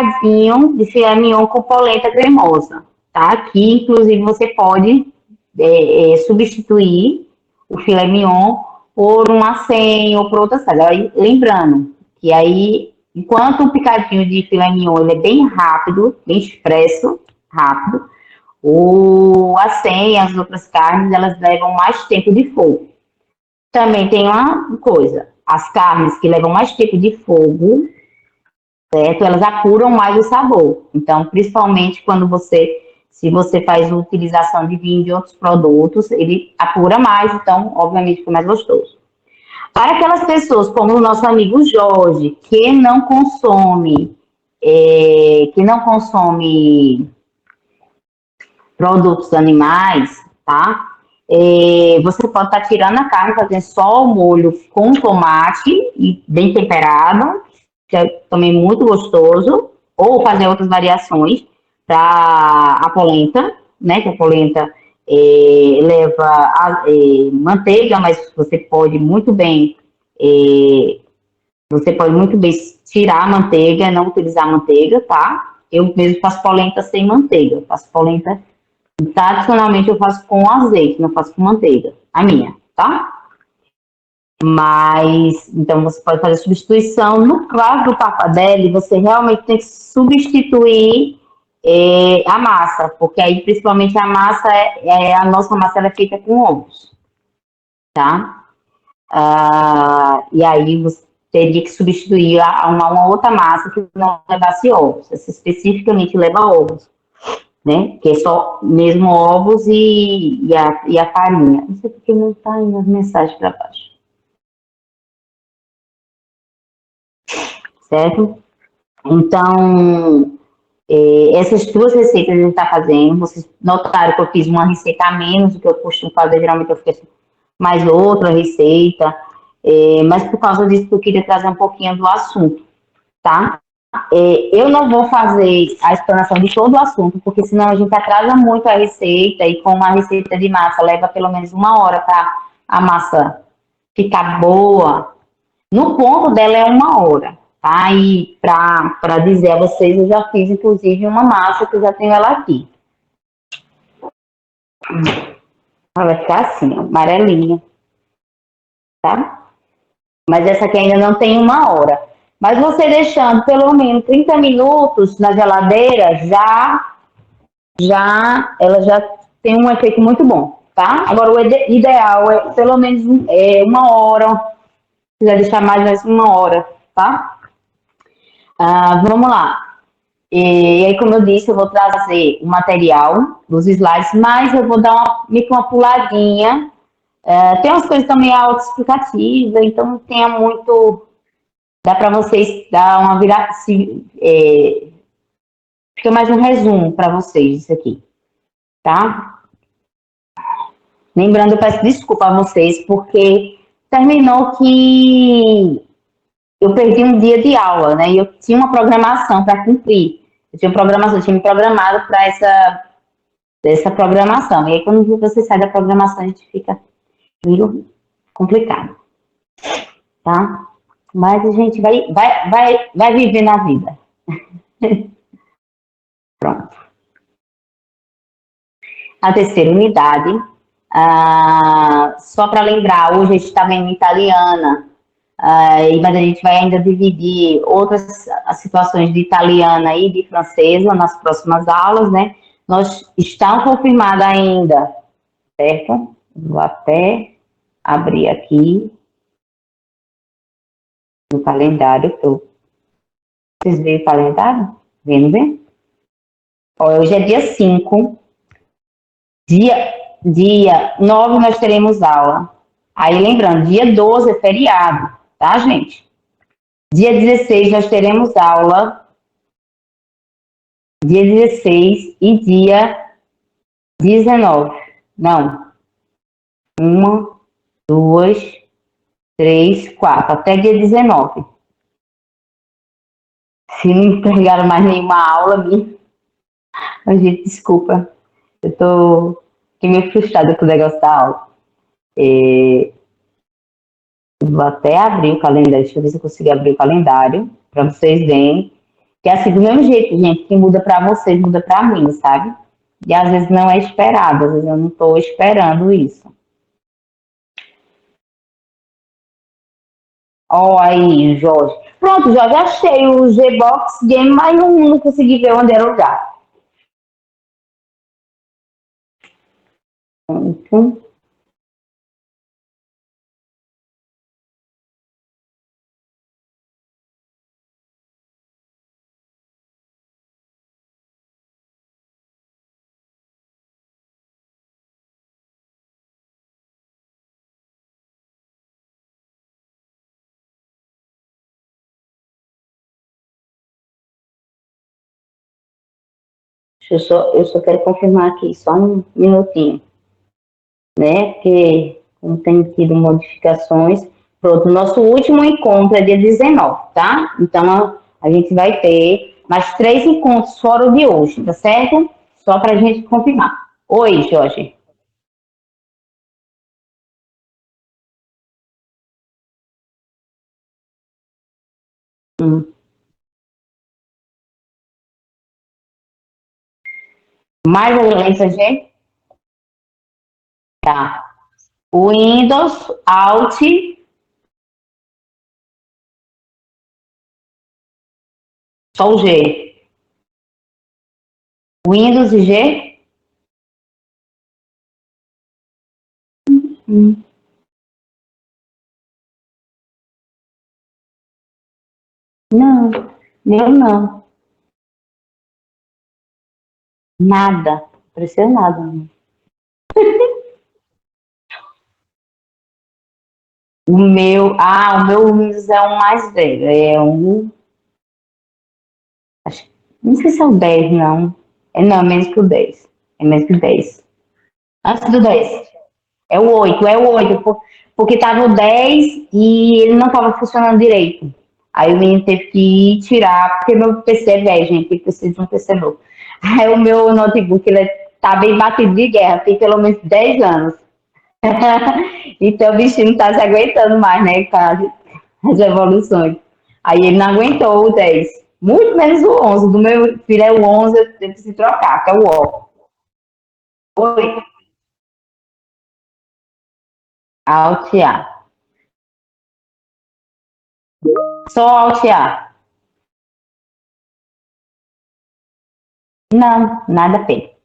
picadinho de filé mignon com polenta cremosa, tá? Aqui, inclusive, você pode substituir o filé mignon por um acém ou por outra coisa. Aí, lembrando que aí, enquanto o picadinho de filé mignon ele é bem rápido, bem expresso, rápido, o acém e as outras carnes, elas levam mais tempo de fogo. Também tem uma coisa, as carnes que levam mais tempo de fogo, certo? Elas apuram mais o sabor. Então, principalmente quando se você faz utilização de vinho de outros produtos, ele apura mais, então, obviamente, fica mais gostoso. Para aquelas pessoas, como o nosso amigo Jorge, que não consome produtos animais, tá? Você pode estar tirando a carne, fazendo só o molho com tomate e bem temperado, que é também muito gostoso, ou fazer outras variações para a polenta, né? Que a polenta leva manteiga, mas você pode muito bem tirar a manteiga, não utilizar a manteiga, tá? Eu mesmo faço polenta sem manteiga, faço polenta tradicionalmente eu faço com azeite, não faço com manteiga, a minha, tá? Mas, então você pode fazer substituição. No caso do pappardelle, você realmente tem que substituir a massa, porque aí principalmente a massa, a nossa massa ela é feita com ovos, tá? E aí você teria que substituir uma outra massa que não levasse ovos, essa especificamente leva ovos. Né? Que é só mesmo ovos e a farinha. Não sei porque não está indo as mensagens para baixo. Certo? Então, essas duas receitas a gente está fazendo. Vocês notaram que eu fiz uma receita a menos do que eu costumo fazer. Geralmente eu fiz mais outra receita. Mas por causa disso eu queria trazer um pouquinho do assunto, tá? Eu não vou fazer a explanação de todo o assunto, porque senão a gente atrasa muito a receita, e como a receita de massa leva pelo menos 1 hora para a massa ficar boa, no ponto dela é 1 hora, tá? E para dizer a vocês, eu já fiz inclusive uma massa que eu já tenho ela aqui. Ela vai ficar assim, amarelinha, tá? Mas essa aqui ainda não tem 1 hora. Mas você deixando pelo menos 30 minutos na geladeira, ela já tem um efeito muito bom, tá? Agora, o ideal é pelo menos 1 hora, se quiser deixar mais 1 hora, tá? Vamos lá. E aí, como eu disse, eu vou trazer o material dos slides, mas eu vou dar meio que uma puladinha. Tem umas coisas também autoexplicativas, então não tenha muito... Dá para vocês dar uma virada... Fica mais um resumo para vocês isso aqui, tá? Lembrando, eu peço desculpa a vocês, porque terminou que eu perdi um dia de aula, né? E eu tinha uma programação para cumprir. Eu tinha me programado para essa programação. E aí, quando você sai da programação, a gente fica meio complicado, tá? Mas a gente vai viver na vida. Pronto. A terceira unidade, só para lembrar, hoje a gente está vendo italiana, mas a gente vai ainda dividir outras situações de italiana e de francesa nas próximas aulas, né? Nós estamos confirmados ainda, certo? Vou até abrir aqui no calendário. Vocês veem o calendário? Vendo, bem? Hoje é dia 5. Dia 9 nós teremos aula. Aí, lembrando, dia 12 é feriado, tá, gente? Dia 16 nós teremos aula. Dia 16 e dia 19. Não. 1, 2, 3, 4. Até dia 19. Se não entregaram mais nenhuma aula, a gente, desculpa. Eu fiquei meio frustrada com o negócio da aula. Vou até abrir o calendário. Deixa eu ver se eu consigo abrir o calendário para vocês verem. Que é assim, do mesmo jeito, gente, que muda para vocês, muda para mim, sabe? E às vezes não é esperado, às vezes eu não estou esperando isso. Ó, aí, Jorge. Pronto, Jorge, achei o G-Box Game, mas não consegui ver onde era o lugar. Então, eu só quero confirmar aqui, só um minutinho, né? Porque não tem tido modificações. Pronto, o nosso último encontro é dia 19, tá? Então a gente vai ter mais 3 encontros fora o de hoje, tá certo? Só para a gente confirmar. Oi, Jorge. Hum. Mais a letra G? Tá. Windows, Alt, só o G. Windows e G? Hum. Não, eu não. Nada. Apareceu nada. O meu Windows é o mais velho. Não sei se é o 10 não. Não, é menos que o 10. É menos que o 10. Antes do 10. É o 8, porque tava o 10 e ele não estava funcionando direito. Aí o menino teve que tirar, porque meu PC é velho, gente, ele precisa de um PC novo. Aí o meu notebook, ele tá bem batido de guerra, tem pelo menos 10 anos. Então o bichinho não tá se aguentando mais, né, com as evoluções. Aí ele não aguentou o 10. Muito menos o 11. Do meu filho é o 11, eu tenho que se trocar, que é o O. Oi, altear. Só altear. Não, nada feito.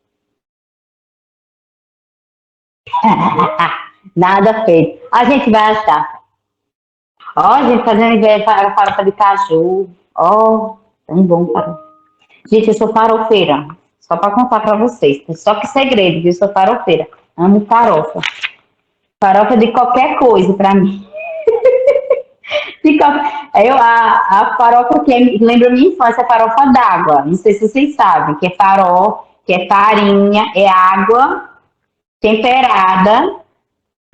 Nada feito. A gente vai achar. Ó, a gente fazendo farofa de caju. Ó, tão bom, cara. Gente, eu sou farofeira. Só para contar para vocês. Só que segredo, viu? Eu sou farofeira. Amo farofa. Farofa de qualquer coisa para mim. Fica, a farofa que lembra minha infância é farofa d'água. Não sei se vocês sabem, que é farofa, que é farinha, é água temperada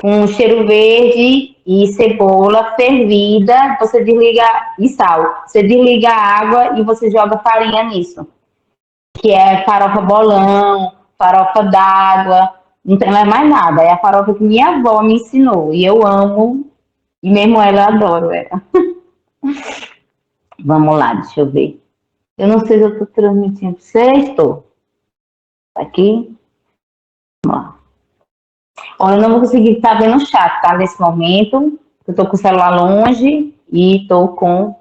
com cheiro verde e cebola fervida. Você desliga e sal. Você desliga a água e você joga farinha nisso. Que é farofa bolão, farofa d'água. Não tem mais nada. É a farofa que minha avó me ensinou. E eu amo. E mesmo ela adoro ela. Vamos lá, deixa eu ver. Eu não sei se eu estou transmitindo para vocês. Estou. Aqui. Vamos lá. Ó, eu não vou conseguir estar vendo o chat, tá? Nesse momento. Eu estou com o celular longe e estou com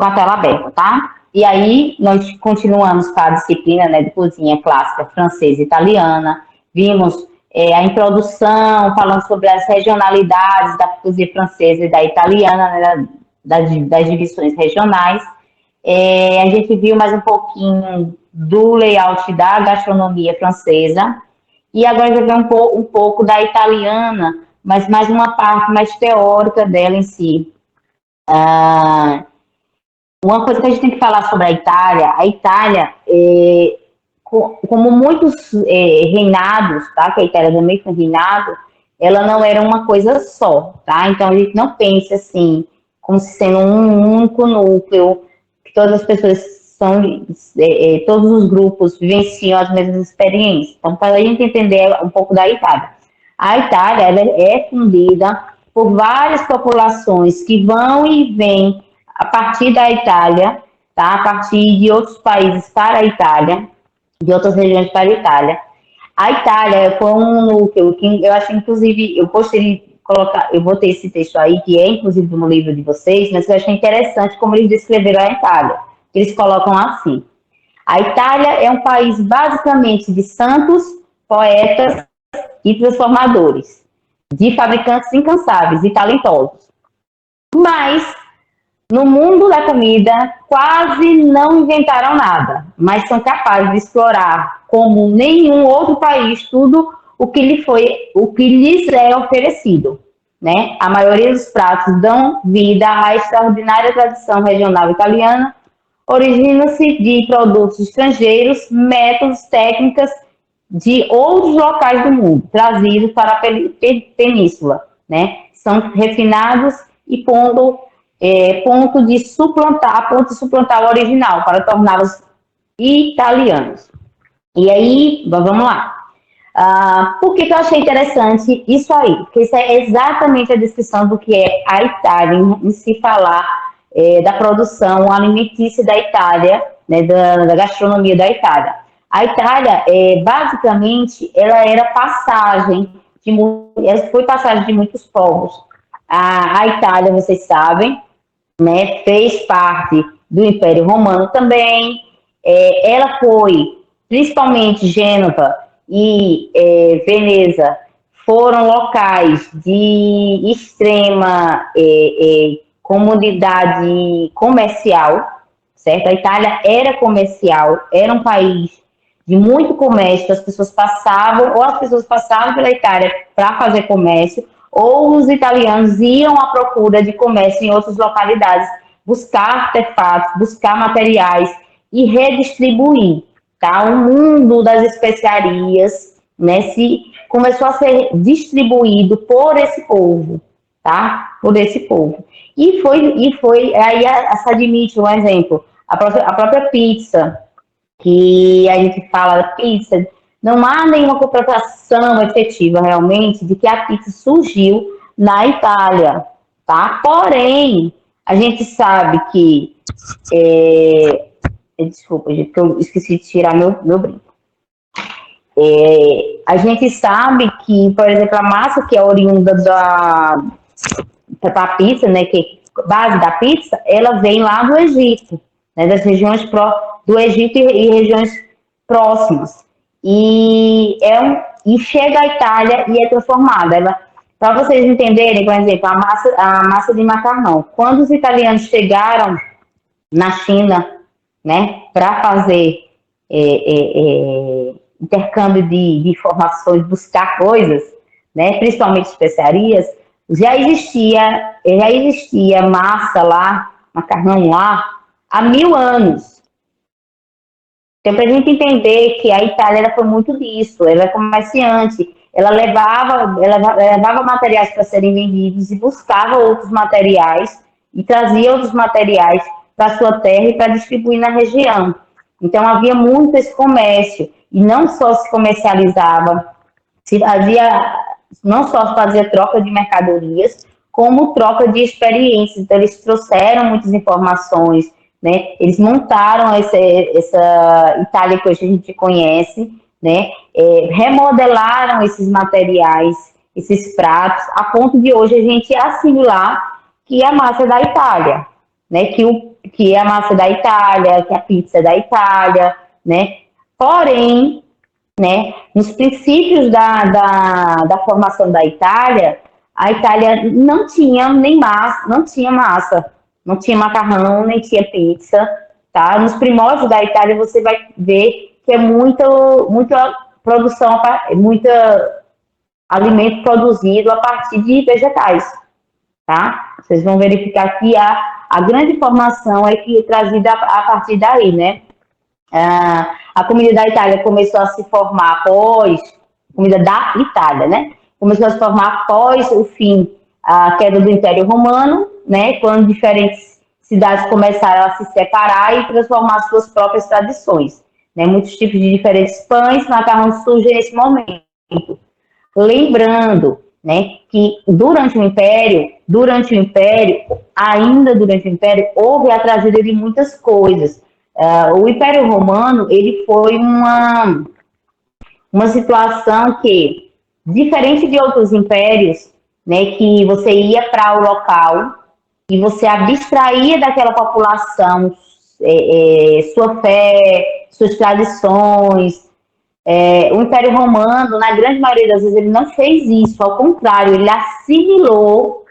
a tela aberta, tá? E aí, nós continuamos com a disciplina, né, de cozinha clássica francesa e italiana. Vimos a introdução, falando sobre as regionalidades da cozinha francesa e da italiana, né, das divisões regionais. A gente viu mais um pouquinho do layout da gastronomia francesa. E agora a gente vai ver um pouco da italiana, mas mais uma parte mais teórica dela em si. Ah, uma coisa que a gente tem que falar sobre a Itália, como muitos reinados, tá? Que a Itália também foi reinado, ela não era uma coisa só, tá? Então a gente não pensa assim, como se sendo um único núcleo, que todas as pessoas são, todos os grupos vivenciam as mesmas experiências. Então, para a gente entender um pouco da Itália. A Itália ela é fundida por várias populações que vão e vêm a partir da Itália, tá? A partir de outros países para a Itália, de outras regiões para a Itália. A Itália foi um núcleo que eu acho, inclusive, eu gostaria de colocar, eu botei esse texto aí, que é inclusive no livro de vocês, mas eu achei interessante como eles descreveram a Itália. Eles colocam assim: a Itália é um país basicamente de santos, poetas e transformadores, de fabricantes incansáveis e talentosos. Mas no mundo da comida, quase não inventaram nada, mas são capazes de explorar, como nenhum outro país, tudo o que lhes é oferecido. Né? A maioria dos pratos dão vida à extraordinária tradição regional italiana, originam-se de produtos estrangeiros, métodos, técnicas de outros locais do mundo, trazidos para a península. Né? São refinados e ponto de suplantar o original, para torná-los italianos. E aí, vamos lá. Por que eu achei interessante isso aí? Porque isso é exatamente a descrição do que é a Itália, em se falar da produção alimentícia da Itália, né, da gastronomia da Itália. A Itália, basicamente, ela era passagem, foi passagem de muitos povos. A Itália, vocês sabem, né, fez parte do Império Romano também. Ela foi, principalmente Gênova e Veneza, foram locais de extrema comunidade comercial, certo? A Itália era comercial, era um país de muito comércio, as pessoas passavam pela Itália para fazer comércio, ou os italianos iam à procura de comércio em outras localidades, buscar artefatos, buscar materiais e redistribuir. Tá? O mundo das especiarias, né, começou a ser distribuído por esse povo, tá? Por esse povo. E foi aí a Sadimite, um exemplo, a própria pizza, que a gente fala pizza, não há nenhuma comprovação efetiva realmente de que a pizza surgiu na Itália, tá? Porém, a gente sabe que desculpa, gente, que eu esqueci de tirar meu brinco. A gente sabe que, por exemplo, a massa que é oriunda da pizza, né, que base da pizza, ela vem lá do Egito, né, das regiões do Egito e regiões próximas. E chega à Itália e é transformada. Para vocês entenderem, por exemplo, a massa de macarrão. Quando os italianos chegaram na China, né, para fazer intercâmbio de informações, buscar coisas, né, principalmente especiarias, já existia massa lá, macarrão lá, há 1000 anos. Então, para a gente entender que a Itália foi muito disso, ela é comerciante, ela levava materiais para serem vendidos e buscava outros materiais e trazia outros materiais para a sua terra e para distribuir na região. Então, havia muito esse comércio, e não só se comercializava, não só fazia troca de mercadorias, como troca de experiências. Então, eles trouxeram muitas informações, né? Eles montaram essa Itália que hoje a gente conhece, né? Remodelaram esses materiais, esses pratos, a ponto de hoje a gente assimilar que a massa é da Itália, né? Que a massa é da Itália, que a pizza é da Itália, né? Porém, né, nos princípios da formação da Itália, a Itália não tinha massa, não tinha macarrão, nem tinha pizza, tá? Nos primórdios da Itália você vai ver que é muita produção, muito alimento produzido a partir de vegetais, tá? Vocês vão verificar que a grande informação é que é trazida a partir daí, né? A comida da Itália começou a se formar após, comida da Itália, né? Começou a se formar após o fim, a queda do Império Romano, né? Quando diferentes cidades começaram a se separar e transformar suas próprias tradições, né? Muitos tipos de diferentes pães, macarrões surgem nesse momento. Lembrando, né, que ainda durante o Império, houve a tragédia de muitas coisas. O Império Romano, ele foi uma situação que, diferente de outros impérios, né, que você ia para o local e você abstraía daquela população sua fé, suas tradições. O Império Romano, na grande maioria das vezes, ele não fez isso, ao contrário, ele assimilou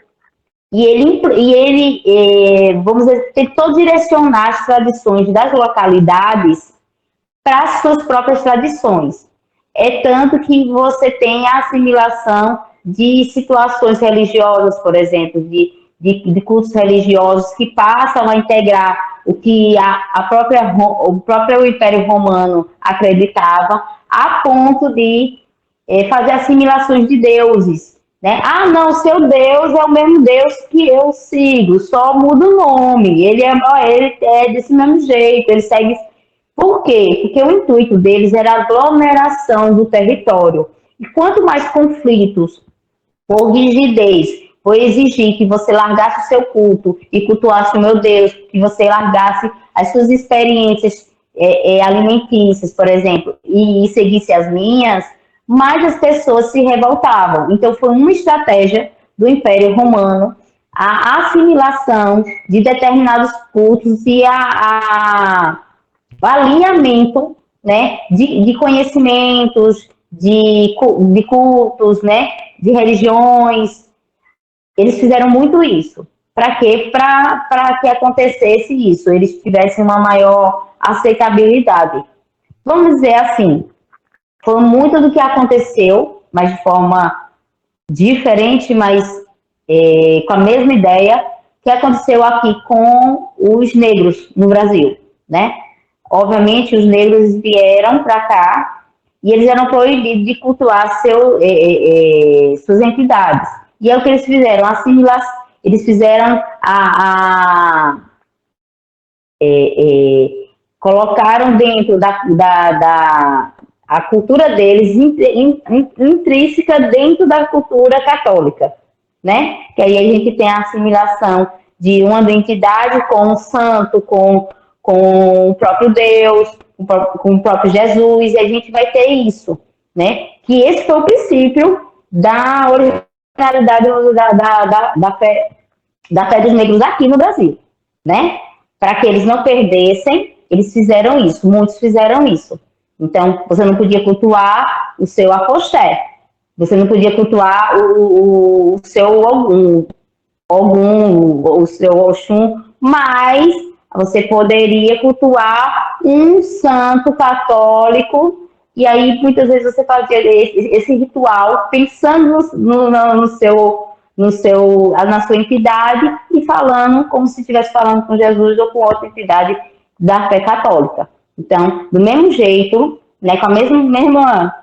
vamos dizer, tentou direcionar as tradições das localidades para as suas próprias tradições. É tanto que você tem a assimilação de situações religiosas, por exemplo, de cultos religiosos que passam a integrar o que o próprio Império Romano acreditava, a ponto de fazer assimilações de deuses. Né? Ah, não, seu Deus é o mesmo Deus que eu sigo, só muda o nome. Ele é desse mesmo jeito, ele segue. Por quê? Porque o intuito deles era a aglomeração do território. E quanto mais conflitos por rigidez, por exigir que você largasse o seu culto e cultuasse o meu Deus, que você largasse as suas experiências alimentícias, por exemplo, e seguisse as minhas, mais as pessoas se revoltavam. Então, foi uma estratégia do Império Romano a assimilação de determinados cultos e o alinhamento, né, de conhecimentos, de cultos, né, de religiões. Eles fizeram muito isso. Para quê? Para que acontecesse isso, eles tivessem uma maior aceitabilidade. Vamos dizer assim, foi muito do que aconteceu, mas de forma diferente, mas com a mesma ideia que aconteceu aqui com os negros no Brasil, né? Obviamente, os negros vieram para cá e eles eram proibidos de cultuar suas entidades. E é o que eles fizeram, eles fizeram colocaram dentro a cultura deles intrínseca dentro da cultura católica, né? Que aí a gente tem a assimilação de uma identidade com o santo, com o próprio Deus, com o próprio Jesus, e a gente vai ter isso, né? Que esse foi o princípio da originalidade da fé dos negros aqui no Brasil, né? Para que eles não perdessem, eles fizeram isso, muitos fizeram isso. Então, você não podia cultuar o seu afoxé, você não podia cultuar o seu Ogum, o seu Oxum, mas você poderia cultuar um santo católico, e aí muitas vezes você fazia esse ritual pensando na sua entidade e falando como se estivesse falando com Jesus ou com outra entidade da fé católica. Então, do mesmo jeito, né, com o mesmo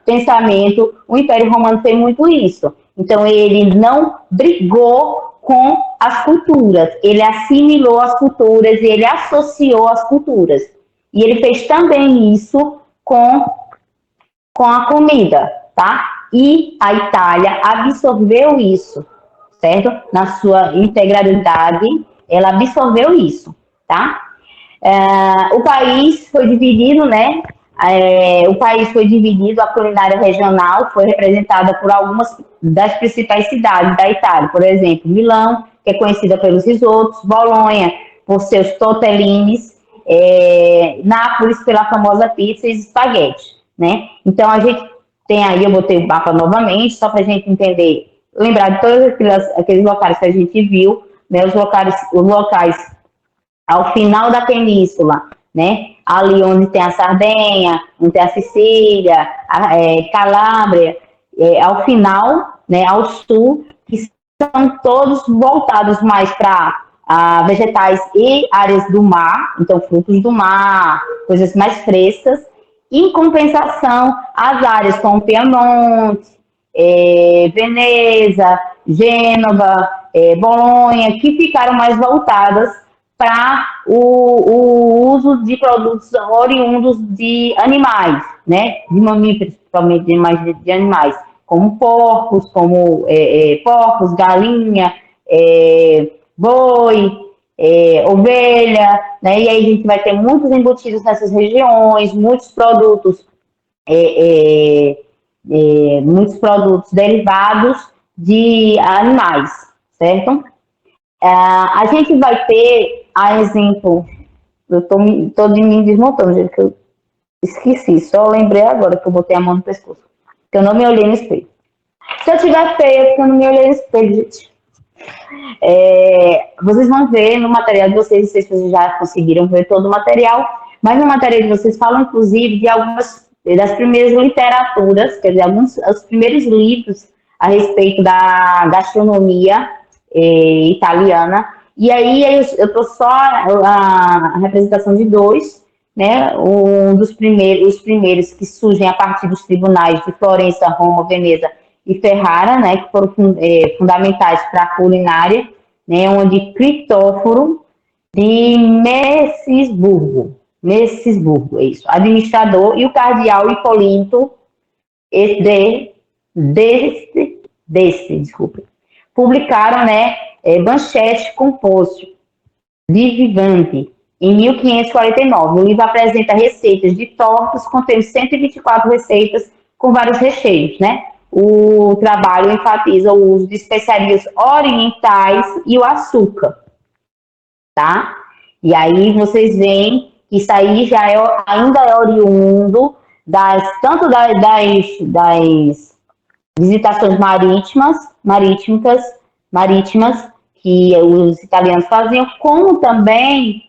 pensamento, o Império Romano fez muito isso. Então, ele não brigou com as culturas, ele assimilou as culturas e ele associou as culturas. E ele fez também isso com a comida, tá? E a Itália absorveu isso, certo? Na sua integralidade, ela absorveu isso, tá? O país foi dividido, né? A culinária regional foi representada por algumas das principais cidades da Itália, por exemplo, Milão, que é conhecida pelos risotos, Bolonha por seus tortellini, Nápoles pela famosa pizza e espaguete, né? Então a gente tem aí, eu botei o mapa novamente, só para a gente entender, lembrar de todos aqueles locais que a gente viu, né? Os locais ao final da península, né? Ali onde tem a Sardenha, onde tem a Sicília, Calábria, ao final, né, ao sul, que são todos voltados mais para vegetais e áreas do mar, então frutos do mar, coisas mais frescas. Em compensação, as áreas como Piemonte, Veneza, Gênova, Bolonha, que ficaram mais voltadas para o uso de produtos oriundos de animais, né? De mamíferos, principalmente de animais, como porcos, porcos, galinha, boi, ovelha, né? E aí a gente vai ter muitos embutidos nessas regiões, é, muitos produtos derivados de animais, certo? A gente vai ter, a exemplo, eu estou me desmontando, gente, que eu esqueci, só lembrei agora que eu botei a mão no pescoço, que eu não me olhei no espelho. Se eu tiver feia, porque eu não me olhei no espelho, gente. Vocês vão ver no material de vocês, não sei se vocês já conseguiram ver todo o material, mas no material de vocês falam, inclusive, de algumas das primeiras literaturas, quer dizer, alguns os primeiros livros a respeito da gastronomia italiana. E aí eu estou só a representação de dois, né? Um dos primeiros, os primeiros que surgem a partir dos tribunais de Florença, Roma, Veneza e Ferrara, né? Que foram fundamentais para a culinária, né? Onde Cristóforo de Messisburgo, é isso, administrador, e o cardeal Hipólito desculpe, publicaram, né, Banchete Composto de Vivanti, em 1549. O livro apresenta receitas de tortas, contém 124 receitas com vários recheios, né? O trabalho enfatiza o uso de especiarias orientais e o açúcar, tá? E aí vocês veem que isso aí ainda é oriundo tanto das visitações marítimas que os italianos faziam, como também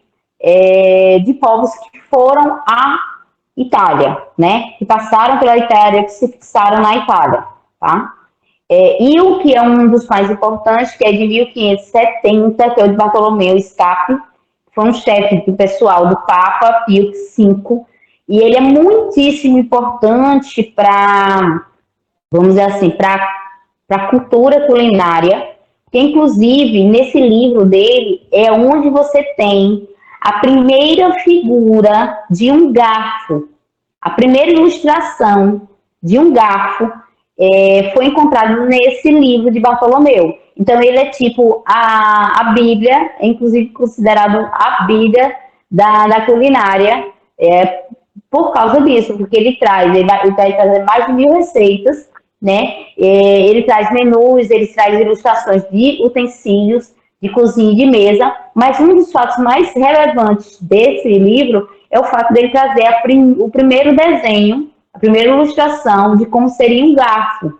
de povos que foram à Itália, né? Que passaram pela Itália, que se fixaram na Itália, tá? E o que é um dos mais importantes, que é de 1570, que é o de Bartolomeu Scapi, foi um chefe do pessoal do Papa Pio V, e ele é muitíssimo importante para, vamos dizer assim, para a cultura culinária, que inclusive nesse livro dele é onde você tem a primeira figura de um garfo, a primeira ilustração de um garfo foi encontrado nesse livro de Bartolomeu. Então ele é tipo a Bíblia, é inclusive considerado a Bíblia da culinária, por causa disso, porque ele vai trazer mais de 1000 receitas, né? Ele traz menus, ele traz ilustrações de utensílios, de cozinha e de mesa, mas um dos fatos mais relevantes desse livro é o fato dele trazer o primeiro desenho, a primeira ilustração de como seria um garfo,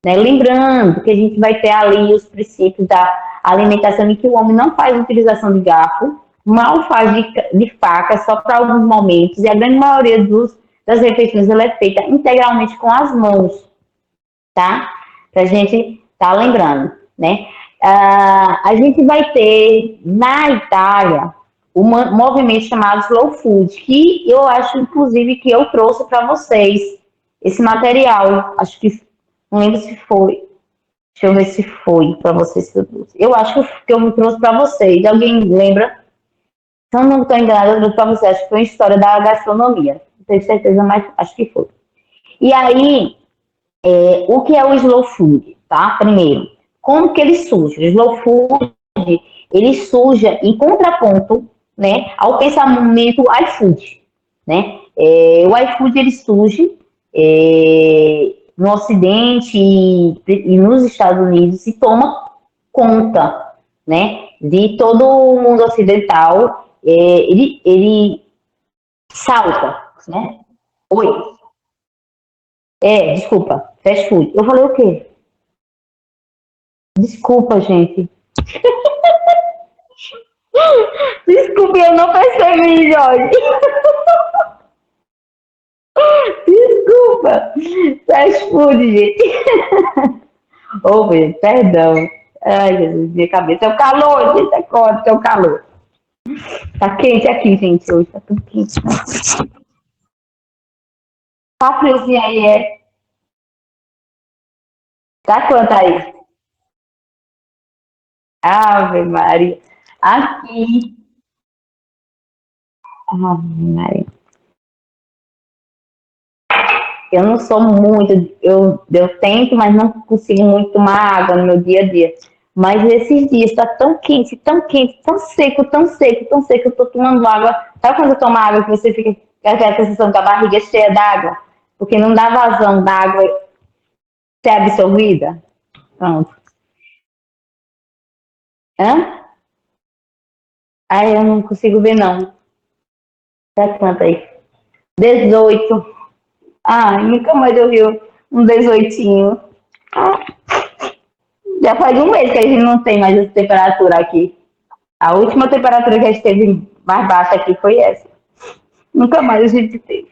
né? Lembrando que a gente vai ter ali os princípios da alimentação em que o homem não faz utilização de garfo, mal faz de faca só para alguns momentos, e a grande maioria das refeições ela é feita integralmente com as mãos, tá? Para a gente estar lembrando, né? A gente vai ter na Itália um movimento chamado Slow Food, que eu acho, inclusive, que eu trouxe para vocês esse material. Acho que, não lembro se foi. Deixa eu ver se foi para vocês que eu trouxe. Eu acho que eu trouxe para vocês. Alguém lembra? Se eu não estou enganada, eu trouxe para vocês. Acho que foi a história da gastronomia. Não tenho certeza, mas acho que foi. E aí, o que é o Slow Food, tá? Primeiro, como que ele surge? O Slow Food, ele surge em contraponto, né, ao pensamento iFood, né? O iFood, ele surge no Ocidente e nos Estados Unidos e toma conta, né, de todo o mundo ocidental. Ele salta, né? Oi. Desculpa, fast food. Eu falei o quê? Desculpa, gente. Desculpe, eu não percebi, Jorge. Desculpa. Fast food, gente. Ô, perdão. Ai, Jesus, minha cabeça. É o calor, gente. É o calor. Tá quente aqui, gente, hoje. Tá tudo quente. Né? Tá friozinho aí, é? Tá quanto aí? Ave Maria. Aqui. Ave Maria. Eu não sou muito, eu tento, mas não consigo muito tomar água no meu dia a dia. Mas esses dias está tão quente, tão seco, tão seco, tão seco, eu tô tomando água. Sabe quando você toma água que você fica com aquela sensação que a barriga é cheia d'água? Porque não dá vazão da água ser absorvida? Pronto. Hã? Aí eu não consigo ver, não. Tá quanto aí? 18. Ah, nunca mais eu vi um 18. Ah, já faz um mês que a gente não tem mais essa temperatura aqui. A última temperatura que a gente teve mais baixa aqui foi essa. Nunca mais a gente teve.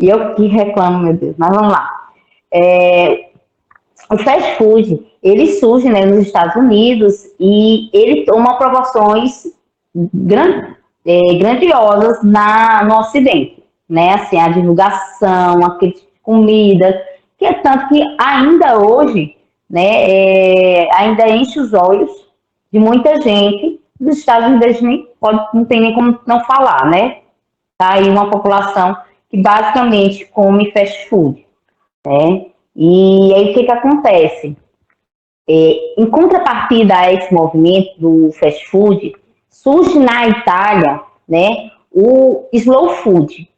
E eu que reclamo, meu Deus. Mas vamos lá. É, o fast food, ele surge, né, nos Estados Unidos e ele toma proporções gran, grandiosas no Ocidente, né? Assim, a divulgação, aquele tipo de comida, que é tanto que ainda hoje, né, ainda enche os olhos de muita gente dos Estados Unidos, nem pode, não tem nem como não falar, né? Tá aí uma população que basicamente come fast food, né? E aí o que acontece? Em contrapartida a esse movimento do fast food, surge na Itália, né, o slow food,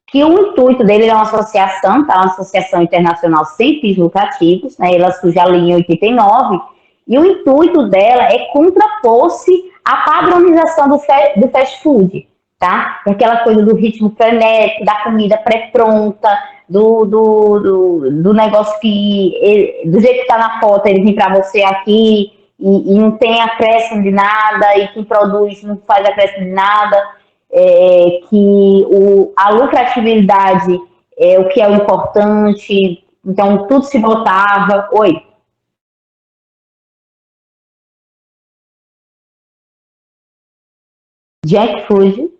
que o intuito dele é uma associação, tá? Uma associação internacional sem fins lucrativos, né? Ela surge ali em 89, e o intuito dela é contrapor-se à padronização do fast food, tá? Aquela coisa do ritmo frenético, da comida pré-pronta, do negócio que, do jeito que tá na foto, ele vem para você aqui e não tem acréscimo de nada, e quem produz não faz acréscimo de nada, que a lucratividade é o que é o importante, então tudo se voltava. Oi, junk food,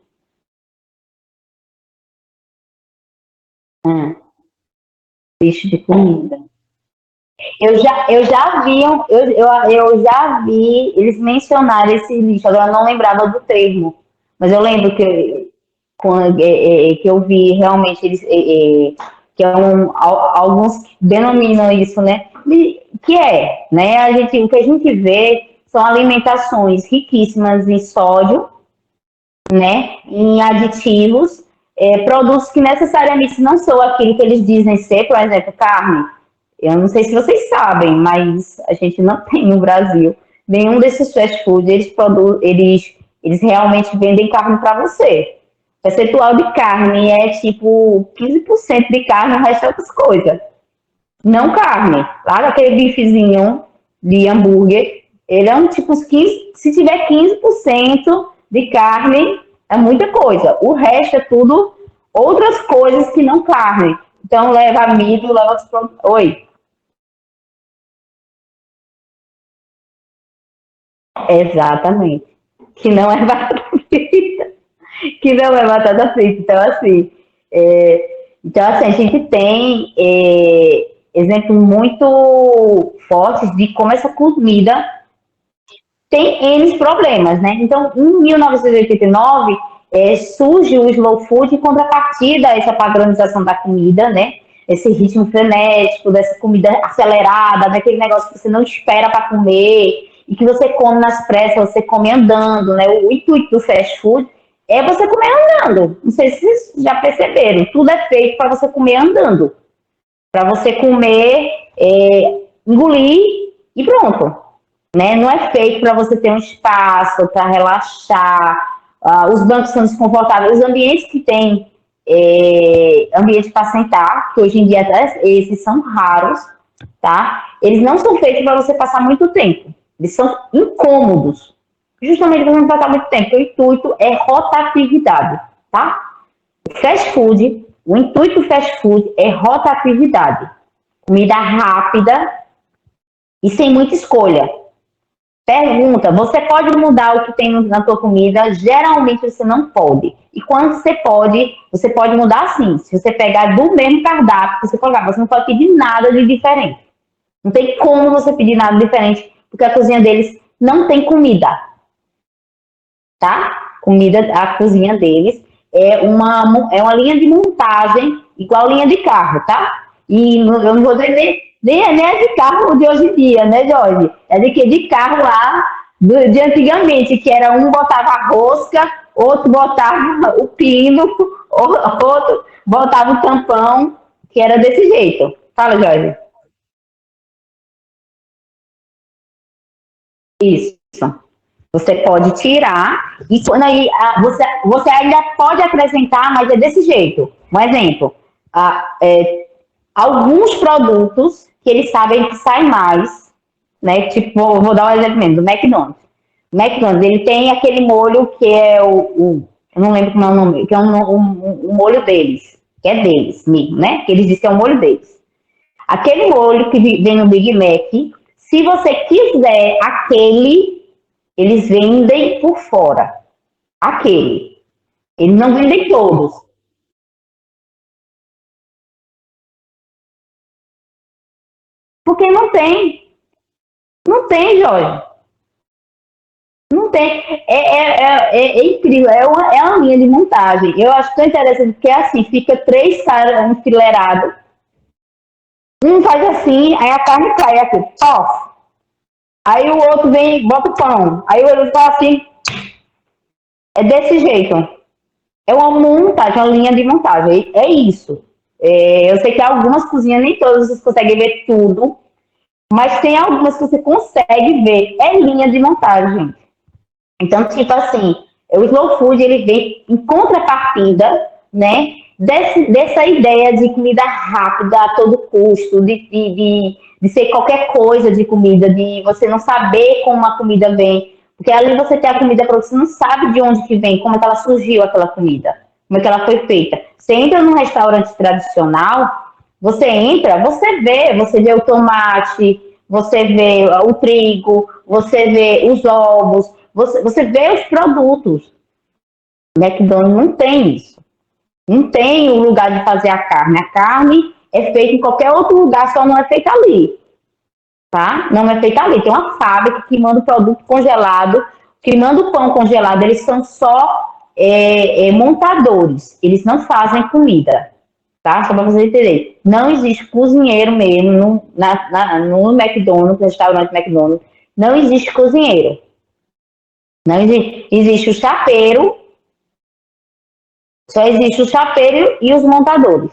bicho de comida. Eu já vi, eu já vi eles mencionarem esse lixo, agora eu não lembrava do termo, mas eu lembro que eu vi realmente eles, que é alguns denominam isso, né? Que né? O que a gente vê são alimentações riquíssimas em sódio, né? Em aditivos, produtos que necessariamente não são aquilo que eles dizem ser, por exemplo, carne. Eu não sei se vocês sabem, mas a gente não tem no Brasil nenhum desses fast food, eles realmente vendem carne para você. O percentual de carne é tipo 15% de carne, o resto é outras coisas. Não carne. Lá aquele bifezinho de hambúrguer, ele é um tipo uns 15, se tiver 15% de carne, é muita coisa. O resto é tudo outras coisas que não carne. Então leva amido, leva os produtos. Oi. Exatamente. Que não é batata frita. Que não é batata frita. Então, assim, a gente tem exemplos muito fortes de como essa comida tem N problemas, né? Então, em 1989, surge o slow food em contrapartida a essa padronização da comida, né? Esse ritmo frenético, dessa comida acelerada, daquele negócio que você não espera para comer e que você come nas pressas, você come andando, né? O intuito do fast food é você comer andando. Não sei se vocês já perceberam, tudo é feito para você comer andando, para você comer, engolir e pronto, né? Não é feito para você ter um espaço para relaxar. Os bancos são desconfortáveis. Os ambientes que tem ambiente para sentar, que hoje em dia até esses são raros, tá? Eles não são feitos para você passar muito tempo. Eles são incômodos, justamente para não passar muito tempo. O intuito é rotatividade, tá? Fast food, o intuito do fast food é rotatividade. Comida rápida e sem muita escolha. Pergunta, você pode mudar o que tem na tua comida? Geralmente você não pode. E quando você pode mudar sim. Se você pegar do mesmo cardápio, você colocar, você não pode pedir nada de diferente. Não tem como você pedir nada diferente, porque a cozinha deles não tem comida, tá? A cozinha deles é uma linha de montagem, igual linha de carro, tá? E eu não vou dizer nem é de carro de hoje em dia, né, Jorge? É de que de carro lá de antigamente, que era um botava a rosca, outro botava o pino, outro botava o tampão, que era desse jeito. Fala, Jorge. Isso. Você pode tirar e quando aí você ainda pode acrescentar, mas é desse jeito. Um exemplo, alguns produtos que eles sabem que sai mais, né? Tipo, vou dar um exemplo mesmo, do McDonald's. O McDonald's, ele tem aquele molho que é eu não lembro como é o nome, que é um molho deles, que é deles mesmo, né? Que eles dizem que é o molho deles. Aquele molho que vem no Big Mac, se você quiser aquele, eles vendem por fora. Aquele. Eles não vendem todos. Porque não tem. Não tem, Jorge. Não tem. É incrível. É uma linha de montagem. Eu acho tão interessante porque é assim, fica três caras enfileirados. Um faz assim, aí a carne cai aqui. Ó. Aí o outro vem, bota o pão. Aí o outro faz assim. É desse jeito. É uma montagem, uma linha de montagem. É isso. Eu sei que algumas cozinhas, nem todas vocês conseguem ver tudo, mas tem algumas que você consegue ver. É linha de montagem. Então, tipo assim, o slow food, ele vem em contrapartida, né, dessa ideia de comida rápida a todo custo, de ser qualquer coisa de comida, de você não saber como a comida vem. Porque ali você tem a comida para você não sabe de onde que vem, como é que ela surgiu aquela comida, como é que ela foi feita. Você entra num restaurante tradicional, você vê o tomate, você vê o trigo, você vê os ovos, você vê os produtos. O McDonald's não tem isso. Não tem o lugar de fazer a carne. A carne é feita em qualquer outro lugar, só não é feita ali. Tá? Não é feita ali. Tem uma fábrica que manda o produto congelado, que manda o pão congelado. Eles são só montadores. Eles não fazem comida. Tá? Só para vocês entenderem. Não existe cozinheiro mesmo no McDonald's, no restaurante McDonald's. Não existe cozinheiro. Não existe. Existe o chapeiro, só existe o chapeiro e os montadores.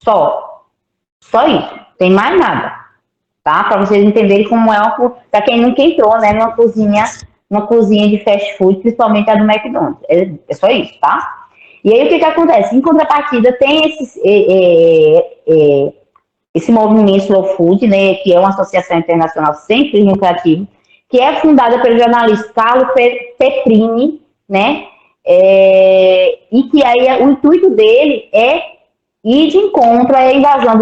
Só. Só isso. Tem mais nada. Tá? Para vocês entenderem como é uma. Para quem nunca entrou, né, numa cozinha de fast food, principalmente a do McDonald's. É só isso, tá? E aí o que acontece? Em contrapartida, tem esse movimento Slow Food, né, que é uma associação internacional sem fins lucrativos, que é fundada pelo jornalista Carlo Petrini, né, e que aí o intuito dele é ir de encontro à invasão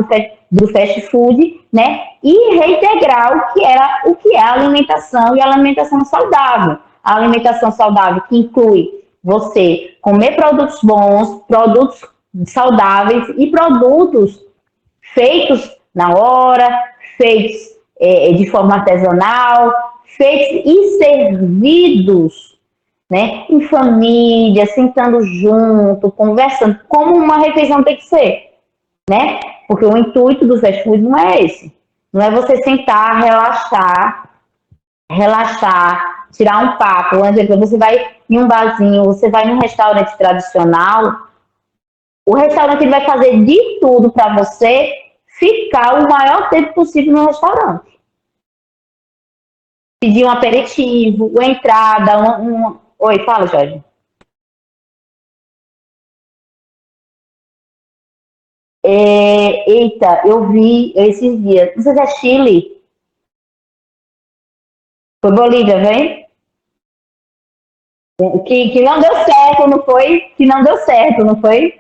do fast food, né, e reintegrar o que é a alimentação e a alimentação saudável. A alimentação saudável que inclui você comer produtos bons, produtos saudáveis e produtos feitos na hora, feitos de forma artesanal, feitos e servidos, né, em família, sentando junto, conversando, como uma refeição tem que ser, né? Porque o intuito do fast food não é esse. Não é você sentar, relaxar, tirar um papo. Por exemplo, você vai em um barzinho, você vai num restaurante tradicional, o restaurante vai fazer de tudo para você ficar o maior tempo possível no restaurante. Pedir um aperitivo, uma entrada, Oi, fala, Jorge. Eita, eu vi esses dias. Não sei se é Chile. Foi Bolívia, vem? Que não deu certo, não foi? Que não deu certo, não foi?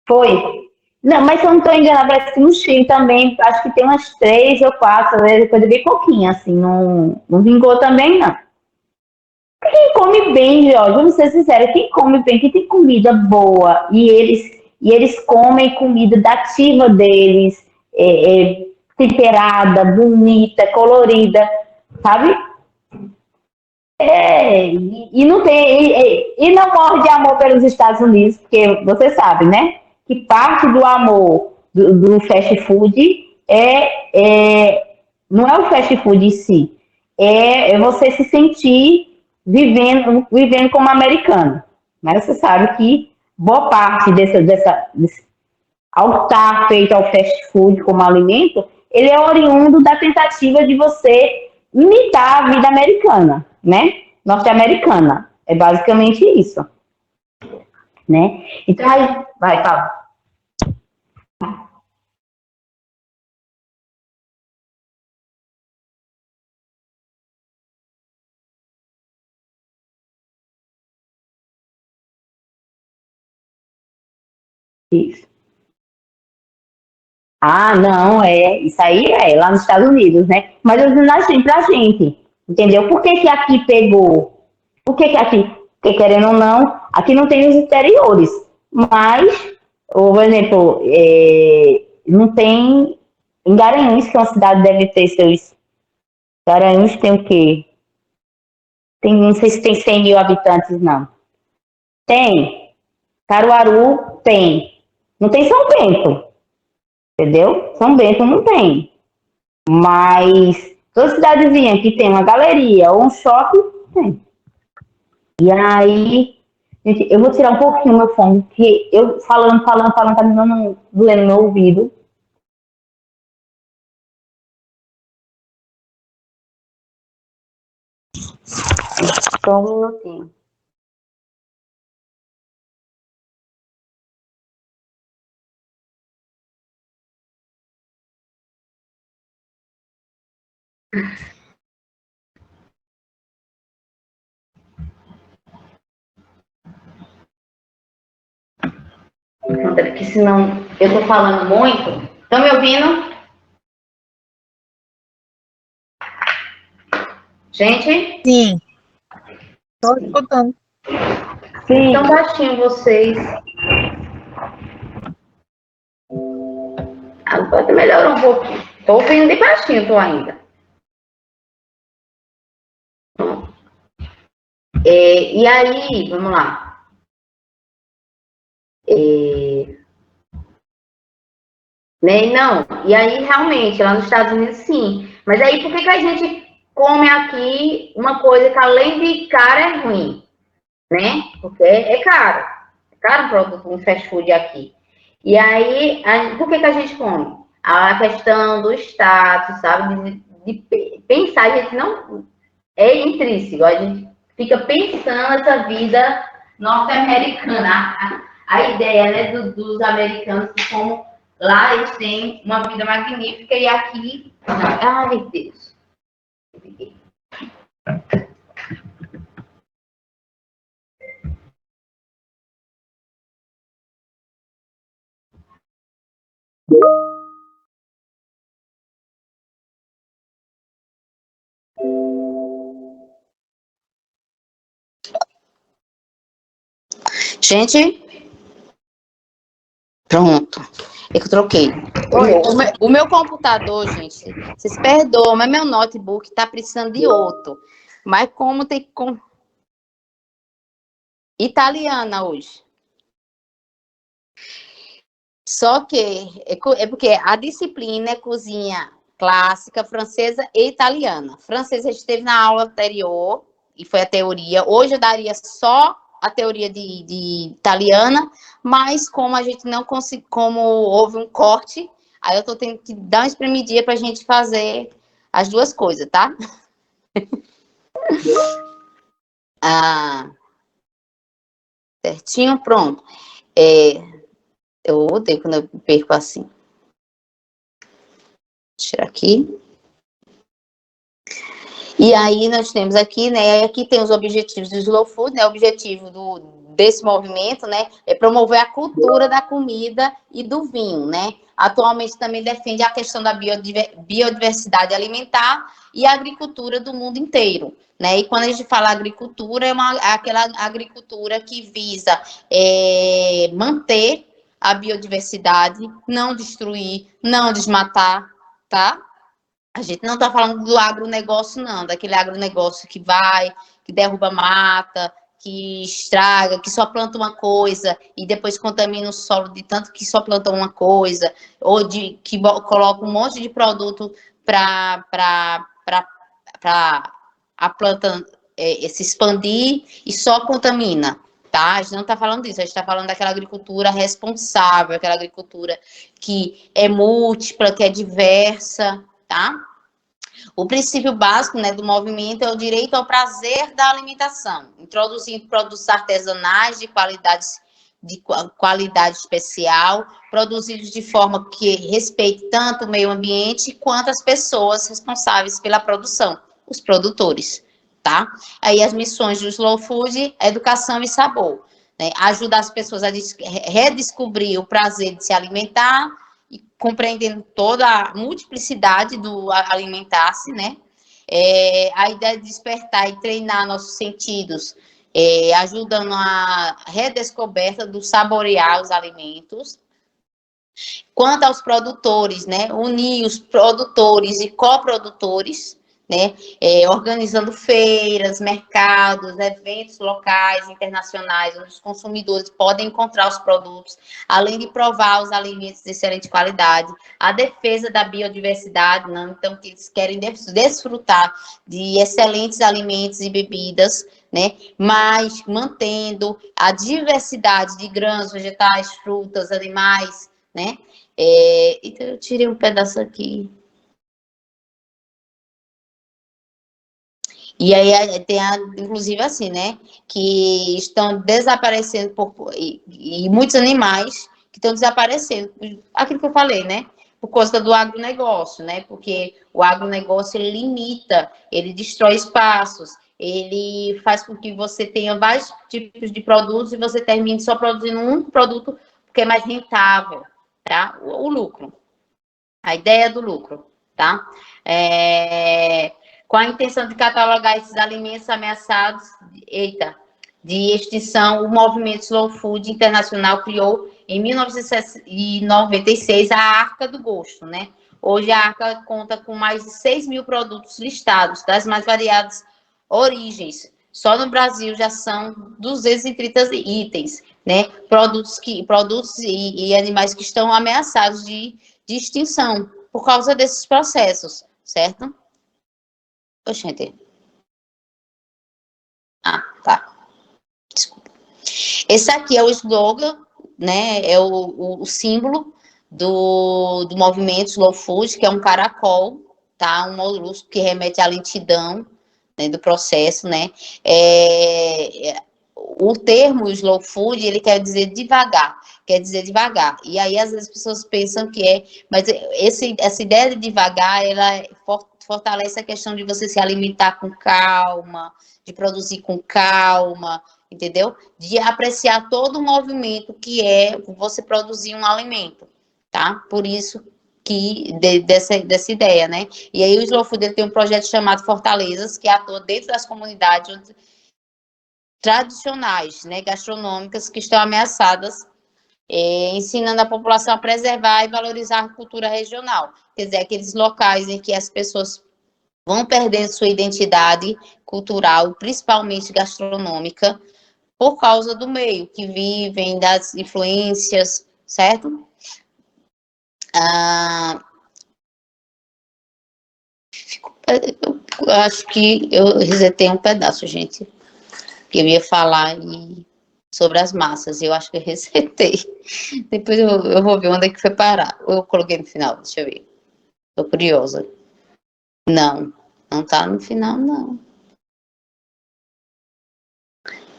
Foi. Não, mas se eu não estou enganada, parece que no Chile também, acho que tem umas três ou quatro, coisa bem pouquinha, assim, não vingou também, não. Quem come bem, Jorge, vamos ser sinceros, quem come bem, quem tem comida boa, e eles comem comida da ativa deles, temperada, bonita, colorida, sabe? E não tem, e não morre de amor pelos Estados Unidos, porque você sabe, né? Que parte do amor do fast food não é o fast food em si, é você se sentir vivendo como americano. Mas você sabe que boa parte desse altar feito ao fast food como alimento, ele é oriundo da tentativa de você imitar a vida americana, né? Norte-americana. É basicamente isso, né? Então, aí, vai, fala. Isso. Ah, não, isso aí é lá nos Estados Unidos, né? Mas eu dizendo assim pra gente, entendeu? Por que que aqui pegou? Por que que aqui, porque querendo ou não, aqui não tem os exteriores, mas, por exemplo, não tem, em Garanhuns, que é uma cidade deve ter seus, Garanhuns tem o quê? Tem, não sei se tem 100 mil habitantes, não. Tem, Caruaru tem, não tem São Bento, entendeu? São Bento não tem. Mas toda cidadezinha que tem uma galeria ou um shopping, tem. E aí, gente, eu vou tirar um pouquinho o meu fone, porque eu falando, tá me dando doendo no meu ouvido. Só um minutinho. Porque senão eu tô falando muito. Estão me ouvindo? Gente? Sim, estou escutando. Sim. Tão baixinho vocês. Agora melhorou um pouquinho. Tô ouvindo de baixinho, tô ainda. E aí, vamos lá. Né? Não, e aí realmente, lá nos Estados Unidos, sim. Mas aí por que a gente come aqui uma coisa que além de caro é ruim, né? Porque é caro. É caro um produto, um fast food aqui. E aí, por que a gente come? A questão do status, sabe? De pensar, a gente não é intrínseco, a gente fica pensando essa vida norte-americana. A ideia, né, dos americanos que como lá eles têm uma vida magnífica e aqui, ai Deus. Gente, pronto. É que eu troquei. O meu computador, gente, vocês perdoam, mas meu notebook tá precisando de outro. Mas como tem italiana hoje. Só que é porque a disciplina é cozinha clássica, francesa e italiana. Francesa a gente teve na aula anterior, e foi a teoria. Hoje eu daria só a teoria de italiana, mas como a gente não conseguiu, como houve um corte, aí eu tô tendo que dar uma espremidinha pra gente fazer as duas coisas, tá? Ah, certinho, pronto. Eu odeio quando eu perco assim. Tirar aqui. E aí nós temos aqui, né, aqui tem os objetivos do Slow Food, né, o objetivo desse movimento, né, é promover a cultura da comida e do vinho, né. Atualmente também defende a questão da biodiversidade alimentar e a agricultura do mundo inteiro, né. E quando a gente fala agricultura, é aquela agricultura que visa manter a biodiversidade, não destruir, não desmatar, tá? A gente não está falando do agronegócio, não, daquele agronegócio que vai, que derruba mata, que estraga, que só planta uma coisa e depois contamina o solo de tanto que só planta uma coisa, ou de que coloca um monte de produto para a planta se expandir e só contamina. Tá? A gente não está falando disso, a gente está falando daquela agricultura responsável, aquela agricultura que é múltipla, que é diversa, tá? O princípio básico, né, do movimento é o direito ao prazer da alimentação, introduzindo produtos artesanais de qualidade especial, produzidos de forma que respeite tanto o meio ambiente quanto as pessoas responsáveis pela produção, os produtores, tá? Aí as missões do Slow Food, educação e sabor, né? Ajuda as pessoas a redescobrir o prazer de se alimentar, e compreendendo toda a multiplicidade do alimentar-se, né? A ideia de despertar e treinar nossos sentidos, ajudando a redescoberta do saborear os alimentos. Quanto aos produtores, né? Unir os produtores e coprodutores, né? Organizando feiras, mercados, eventos locais, internacionais, onde os consumidores podem encontrar os produtos, além de provar os alimentos de excelente qualidade, a defesa da biodiversidade, não? Então, que eles querem desfrutar de excelentes alimentos e bebidas, né? Mas mantendo a diversidade de grãos, vegetais, frutas, animais, né? Então, eu tirei um pedaço aqui. E aí tem, inclusive, assim, né, que estão desaparecendo, e muitos animais que estão desaparecendo, aquilo que eu falei, né, por causa do agronegócio, né, porque o agronegócio, ele limita, ele destrói espaços, ele faz com que você tenha vários tipos de produtos e você termine só produzindo um produto porque é mais rentável, tá, o lucro, a ideia do lucro, tá, com a intenção de catalogar esses alimentos ameaçados, de extinção, o movimento Slow Food Internacional criou, em 1996, a Arca do Gosto, né? Hoje, a Arca conta com mais de 6 mil produtos listados, das mais variadas origens. Só no Brasil já são 230 itens, né? Produtos e animais que estão ameaçados de extinção por causa desses processos, certo? Oxente. Ah, tá. Desculpa. Esse aqui é o slogan, né? É o símbolo do movimento Slow Food, que é um caracol, tá? Um molusco que remete à lentidão, né, do processo, né? O termo Slow Food, ele quer dizer devagar. E aí, às vezes, as pessoas pensam que mas essa ideia de devagar, ela fortalece a questão de você se alimentar com calma, de produzir com calma, entendeu? De apreciar todo o movimento que é você produzir um alimento, tá? Por isso que dessa ideia, né? E aí o Slow Food tem um projeto chamado Fortalezas, que atua dentro das comunidades tradicionais, né, gastronômicas, que estão ameaçadas, ensinando a população a preservar e valorizar a cultura regional. Quer dizer, aqueles locais em que as pessoas vão perdendo sua identidade cultural, principalmente gastronômica, por causa do meio que vivem, das influências, certo? Eu acho que eu resetei um pedaço, gente, que eu ia falar sobre as massas, eu acho que eu resetei. Depois eu vou ver onde é que foi parar. Eu coloquei no final, deixa eu ver. Tô curiosa. Não, não tá no final, não.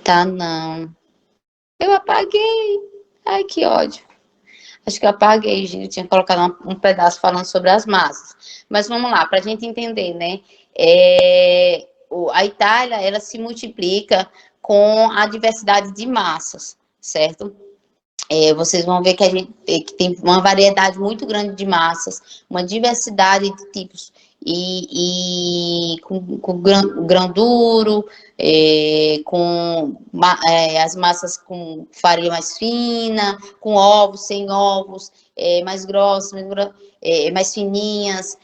Tá, não. Eu apaguei. Ai, que ódio. Acho que eu apaguei, gente. Eu tinha colocado um pedaço falando sobre as massas. Mas vamos lá, para a gente entender, né? A Itália, ela se multiplica com a diversidade de massas, certo? Vocês vão ver que a gente que tem uma variedade muito grande de massas, uma diversidade de tipos, e com grão duro, as massas com farinha mais fina, com ovos, sem ovos, mais grossas, mais fininhas,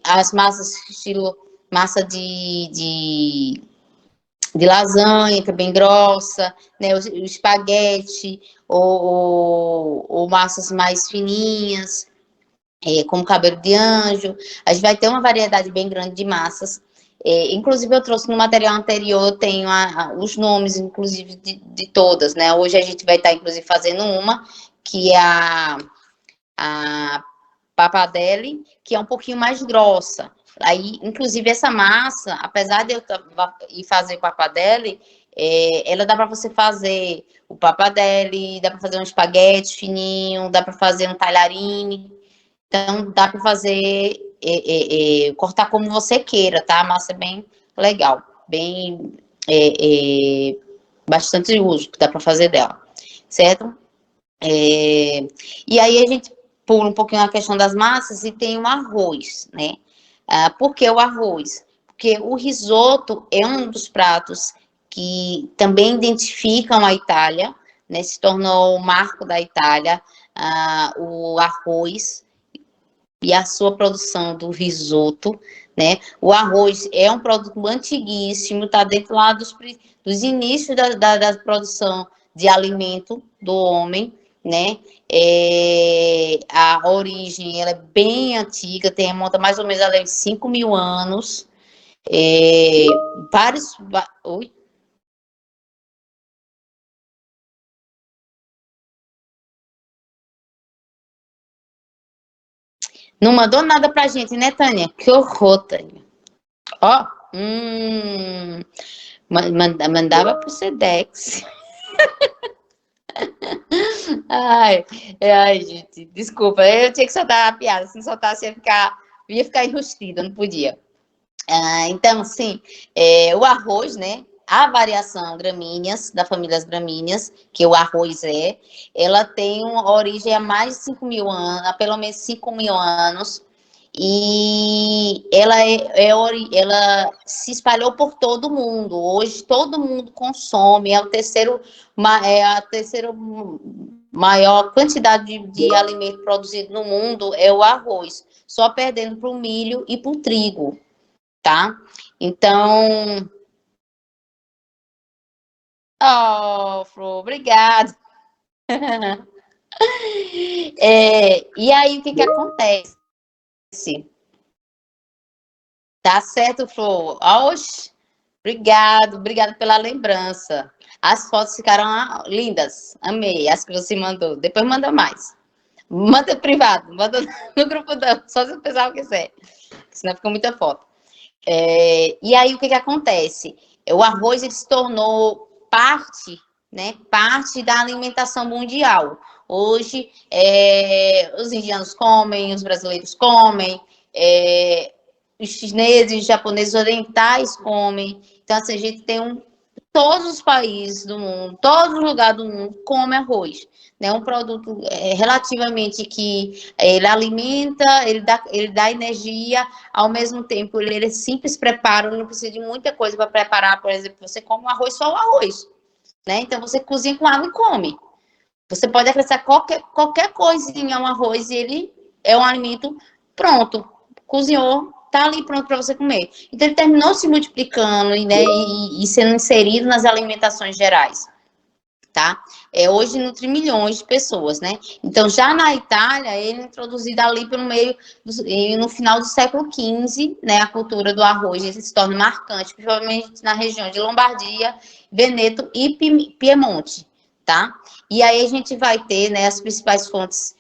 as massas estilo massa de lasanha, que é bem grossa, né? O espaguete, ou massas mais fininhas, como cabelo de anjo. A gente vai ter uma variedade bem grande de massas. Inclusive, eu trouxe no material anterior, eu tenho os nomes, inclusive, de todas, né? Hoje a gente vai estar, inclusive, fazendo uma, que é a pappardelle, que é um pouquinho mais grossa. Aí, inclusive, essa massa, apesar de eu ir fazer pappardelle, ela dá para você fazer o pappardelle, dá para fazer um espaguete fininho, dá para fazer um talharine. Então, dá para fazer, cortar como você queira, tá? A massa é bem legal, bem, bastante uso que dá para fazer dela, certo? E aí a gente pula um pouquinho a questão das massas e tem o arroz, né? Por que o arroz? Porque o risoto é um dos pratos que também identificam a Itália, né? Se tornou o marco da Itália, o arroz e a sua produção do risoto, né? O arroz é um produto antiguíssimo, está dentro lá dos inícios da produção de alimento do homem, né? A origem ela é bem antiga, remonta mais ou menos a 5 mil anos. Vários. Oi? Não mandou nada pra gente, né, Tânia? Que horror, Tânia. Ó, mandava pro Sedex. Ai, gente, desculpa, eu tinha que soltar a piada, se não soltasse ia ficar enrustida, não podia. Então, sim, o arroz, né, a variação gramíneas, da família das gramíneas, que o arroz ela tem uma origem há mais de 5 mil anos, há pelo menos 5 mil anos, e ela se espalhou por todo mundo. Hoje todo mundo consome, é a terceira maior quantidade de alimento produzido no mundo é o arroz, só perdendo para o milho e para o trigo, tá? Então, Flo, obrigada. E aí o que acontece? Tá certo, Flor. Oxe, obrigado pela lembrança. As fotos ficaram lindas, amei as que você mandou. Depois manda mais. Manda privado, manda no grupo só se o pessoal quiser, senão fica muita foto. E aí o que acontece? O arroz ele se tornou parte, né? Parte da alimentação mundial. Hoje, os indianos comem, os brasileiros comem, os chineses, os japoneses orientais comem. Então, assim, a gente tem todos os países do mundo, todos os lugares do mundo comem arroz. É um produto relativamente que ele alimenta, ele dá energia, ao mesmo tempo ele é simples preparo, não precisa de muita coisa para preparar. Por exemplo, você come um arroz, só o arroz, né? Então você cozinha com água e come. Você pode acrescentar qualquer coisinha ao arroz e ele é um alimento pronto. Cozinhou, tá ali pronto para você comer. Então ele terminou se multiplicando, né, e sendo inserido nas alimentações gerais, tá? Hoje nutre milhões de pessoas, né? Então já na Itália ele é introduzido ali pelo meio no final do século XV, né? A cultura do arroz ele se torna marcante, principalmente na região de Lombardia, Veneto e Piemonte, tá? E aí a gente vai ter, né, as principais fontes,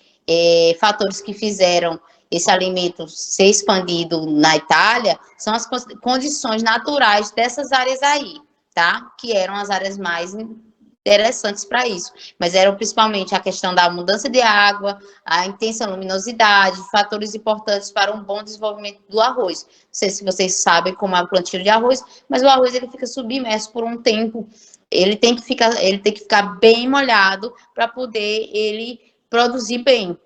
fatores que fizeram esse alimento ser expandido na Itália, são as condições naturais dessas áreas aí, tá? Que eram as áreas mais interessantes para isso, mas eram principalmente a questão da mudança de água, a intensa luminosidade, fatores importantes para um bom desenvolvimento do arroz. Não sei se vocês sabem como é o plantio de arroz, mas o arroz ele fica submerso por um tempo. Ele tem que ficar bem molhado para poder ele produzir bem,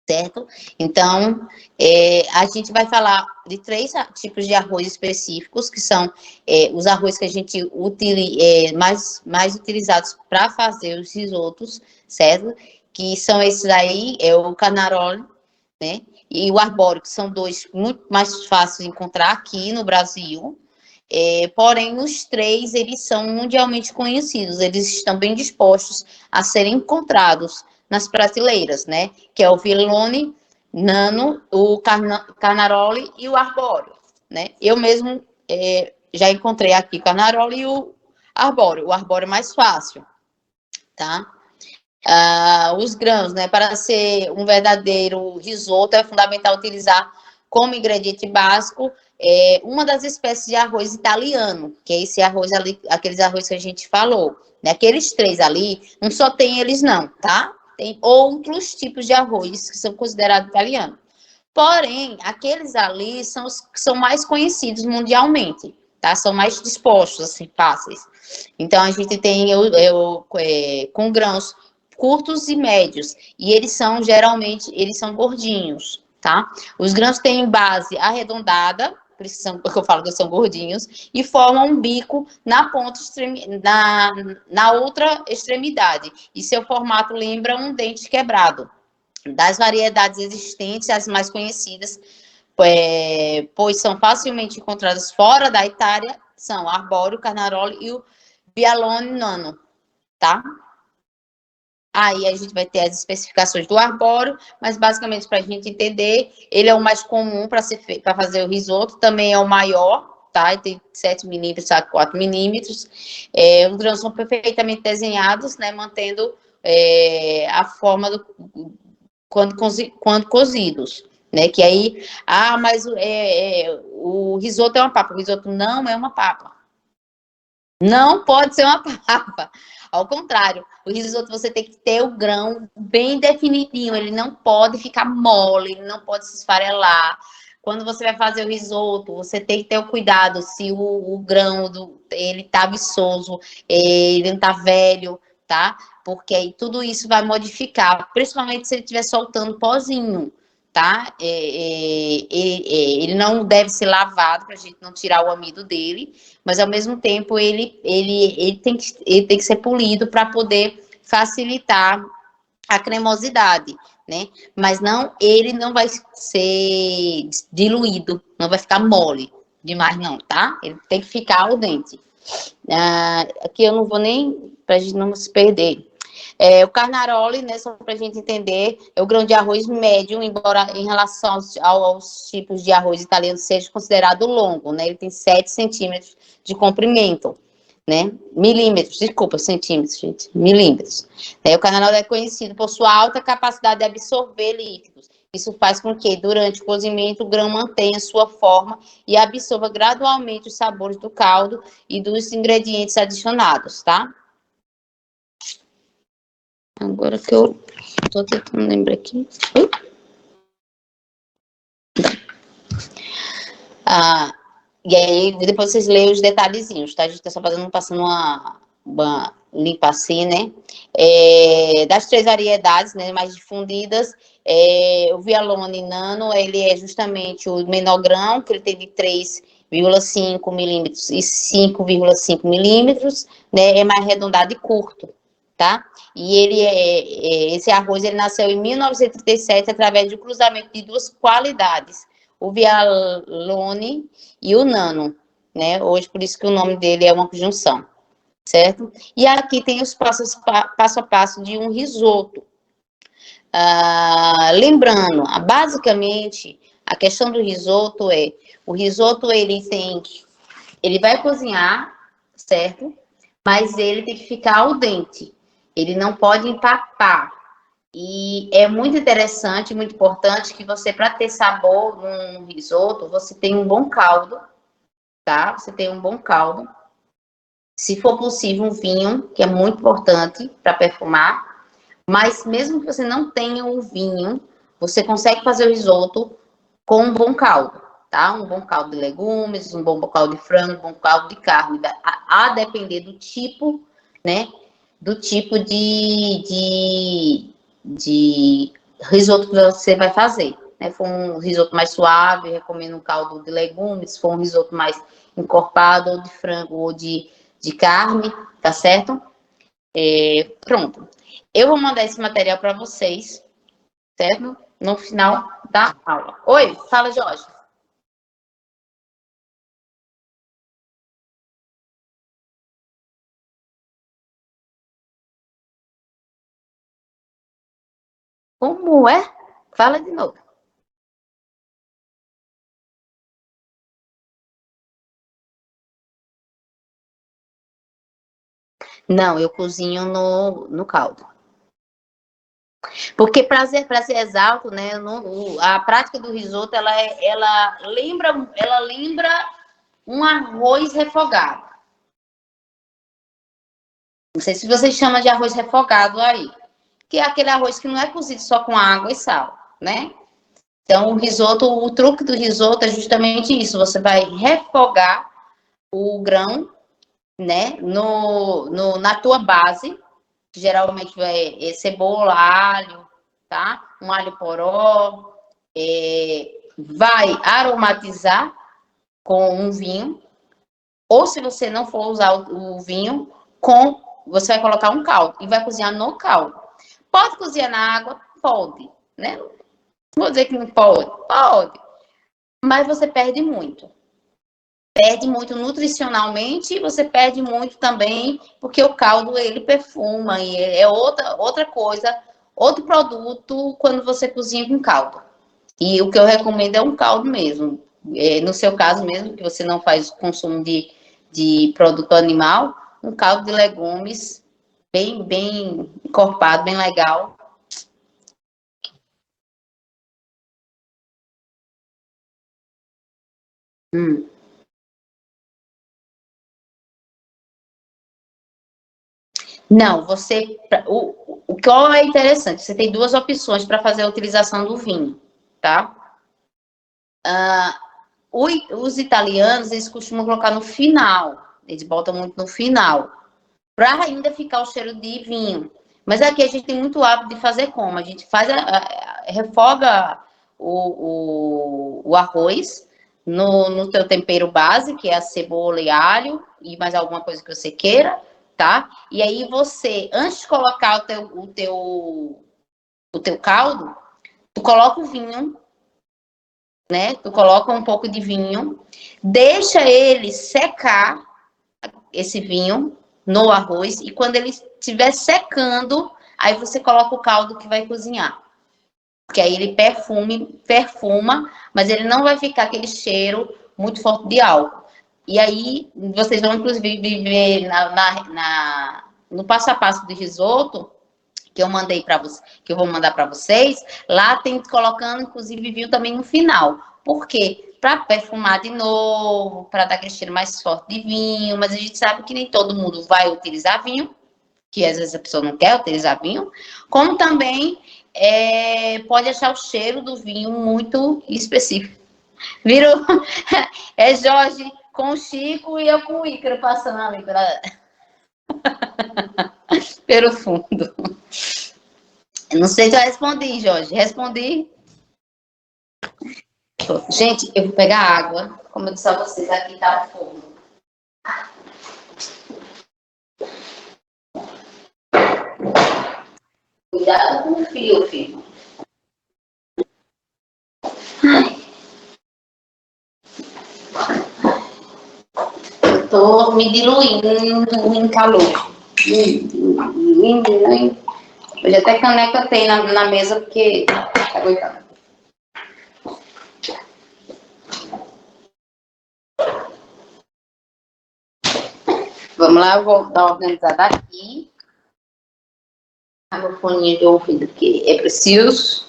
certo? Então, a gente vai falar de 3 tipos de arroz específicos, que são os arroz que a gente mais utilizados para fazer os risotos, certo? Que são esses aí, o Carnaroli, né? e o arbóreo, que são dois muito mais fáceis de encontrar aqui no Brasil. Porém, os três, eles são mundialmente conhecidos, eles estão bem dispostos a serem encontrados nas prateleiras, né? Que é o Villone, Nano, o Carnaroli e o Arbóreo, né? Eu mesmo já encontrei aqui o Carnaroli e o Arbóreo é mais fácil, tá? Os grãos, né? Para ser um verdadeiro risoto, é fundamental utilizar como ingrediente básico uma das espécies de arroz italiano, que é esse arroz ali, aqueles arroz que a gente falou. Né? Aqueles três ali, não só tem eles não, tá? Tem outros tipos de arroz que são considerados italianos. Porém, aqueles ali são os que são mais conhecidos mundialmente, tá? São mais dispostos, assim, fáceis. Então, a gente tem com grãos curtos e médios, e eles são, geralmente, eles são gordinhos, tá? Os grãos têm base arredondada, por isso que eu falo que são gordinhos, e formam um bico na ponta na outra extremidade, e seu formato lembra um dente quebrado. Das variedades existentes, as mais conhecidas, pois são facilmente encontradas fora da Itália, são o Arbóreo, o Carnaroli e o Villone Nano, tá? Aí a gente vai ter as especificações do arbóreo, mas basicamente para a gente entender, ele é o mais comum para fazer o risoto, também é o maior, tá? Ele tem 7 milímetros a 4 milímetros. Os grãos são perfeitamente desenhados, né? Mantendo a forma quando cozidos, né? Que aí, mas o risoto é uma papa. O risoto não é uma papa. Não pode ser uma papa. Ao contrário, o risoto você tem que ter o grão bem definidinho, ele não pode ficar mole, ele não pode se esfarelar. Quando você vai fazer o risoto, você tem que ter o cuidado se o grão ele tá viçoso, ele não tá velho, tá? Porque aí tudo isso vai modificar, principalmente se ele estiver soltando pozinho, tá? Ele não deve ser lavado para a gente não tirar o amido dele, mas ao mesmo tempo ele tem que ser polido para poder facilitar a cremosidade, né? Mas ele não vai ser diluído, não vai ficar mole demais não, tá? Ele tem que ficar al dente. Aqui eu não vou nem, para a gente não se perder. O Carnaroli, né, só para a gente entender, é o grão de arroz médio, embora em relação aos tipos de arroz italiano seja considerado longo, né? Ele tem 7 centímetros de comprimento, né? Milímetros, desculpa, centímetros, gente, milímetros. O Carnaroli é conhecido por sua alta capacidade de absorver líquidos. Isso faz com que, durante o cozimento, o grão mantenha sua forma e absorva gradualmente os sabores do caldo e dos ingredientes adicionados, tá? Agora que eu tô tentando lembrar aqui. E aí, depois vocês leem os detalhezinhos, tá? A gente tá só passando uma limpa assim, né? Das 3 variedades, né, mais difundidas, o Villone Nano, ele é justamente o menor grão, que ele tem de 3,5 milímetros e 5,5 milímetros, né? É mais arredondado e curto, tá? E esse arroz, ele nasceu em 1937 através do cruzamento de 2 qualidades, o Villone e o Nano, né? Hoje, por isso que o nome dele é uma conjunção, certo? E aqui tem os passo a passo de um risoto. Lembrando, basicamente, a questão do risoto o risoto, ele vai cozinhar, certo? Mas ele tem que ficar al dente. Ele não pode empapar. E é muito interessante, muito importante que você, para ter sabor num risoto, você tem um bom caldo, tá? Você tem um bom caldo. Se for possível, um vinho, que é muito importante para perfumar. Mas mesmo que você não tenha o vinho, você consegue fazer o risoto com um bom caldo, tá? Um bom caldo de legumes, um bom caldo de frango, um bom caldo de carne. A depender do tipo, né? Do tipo de risoto que você vai fazer. Né? Se for um risoto mais suave, eu recomendo um caldo de legumes. Se for um risoto mais encorpado, ou de frango, ou de carne, tá certo? Pronto. Eu vou mandar esse material para vocês, certo? No final da aula. Oi, fala, Jorge. Como é? Fala de novo. Não, eu cozinho no caldo. Porque para ser exato, né, a prática do risoto, ela lembra um arroz refogado. Não sei se vocês chamam de arroz refogado aí, que é aquele arroz que não é cozido só com água e sal, né? Então, o truque do risoto é justamente isso. Você vai refogar o grão, né, na tua base, que geralmente vai cebola, alho, tá? Um alho poró, vai aromatizar com um vinho, ou se você não for usar o vinho, você vai colocar um caldo e vai cozinhar no caldo. Pode cozinhar na água? Pode, né? Não vou dizer que não pode, pode, mas você perde muito. Perde muito nutricionalmente e você perde muito também porque o caldo ele perfuma e é outra coisa, outro produto quando você cozinha com caldo. E o que eu recomendo é um caldo mesmo. No seu caso mesmo, que você não faz consumo de produto animal, um caldo de legumes bem encorpado, bem legal. Hum. Não, o que é interessante, você tem duas opções para fazer a utilização do vinho, tá? Os italianos, eles costumam colocar no final, eles botam muito no final, para ainda ficar o cheiro de vinho. Mas aqui a gente tem muito hábito de fazer como? A gente refoga o arroz no teu tempero base, que é a cebola e alho, e mais alguma coisa que você queira, tá? E aí você, antes de colocar o teu caldo, tu coloca o vinho, né? Tu coloca um pouco de vinho, deixa ele secar, esse vinho, no arroz, e quando ele estiver secando, aí você coloca o caldo que vai cozinhar. Porque aí ele perfuma, mas ele não vai ficar aquele cheiro muito forte de álcool. E aí, vocês vão, inclusive, ver no passo a passo do risoto, que eu mandei para você, que eu vou mandar para vocês, lá tem colocando, inclusive, vinho também no final. Por quê? Para perfumar de novo, para dar aquele cheiro mais forte de vinho, mas a gente sabe que nem todo mundo vai utilizar vinho, que às vezes a pessoa não quer utilizar vinho, como também pode achar o cheiro do vinho muito específico. Virou Jorge com o Chico e eu com o Ícaro passando ali pelo fundo. Eu não sei se eu respondi, Jorge. Respondi. Gente, eu vou pegar água. Como eu disse a vocês, aqui tá o fogo. Cuidado com o fio, filho. Eu tô me diluindo em calor. Hoje até caneca tem na mesa, porque tá aguentando. Vamos lá, eu vou dar uma organizada aqui. A meu foninho de ouvido, que é preciso.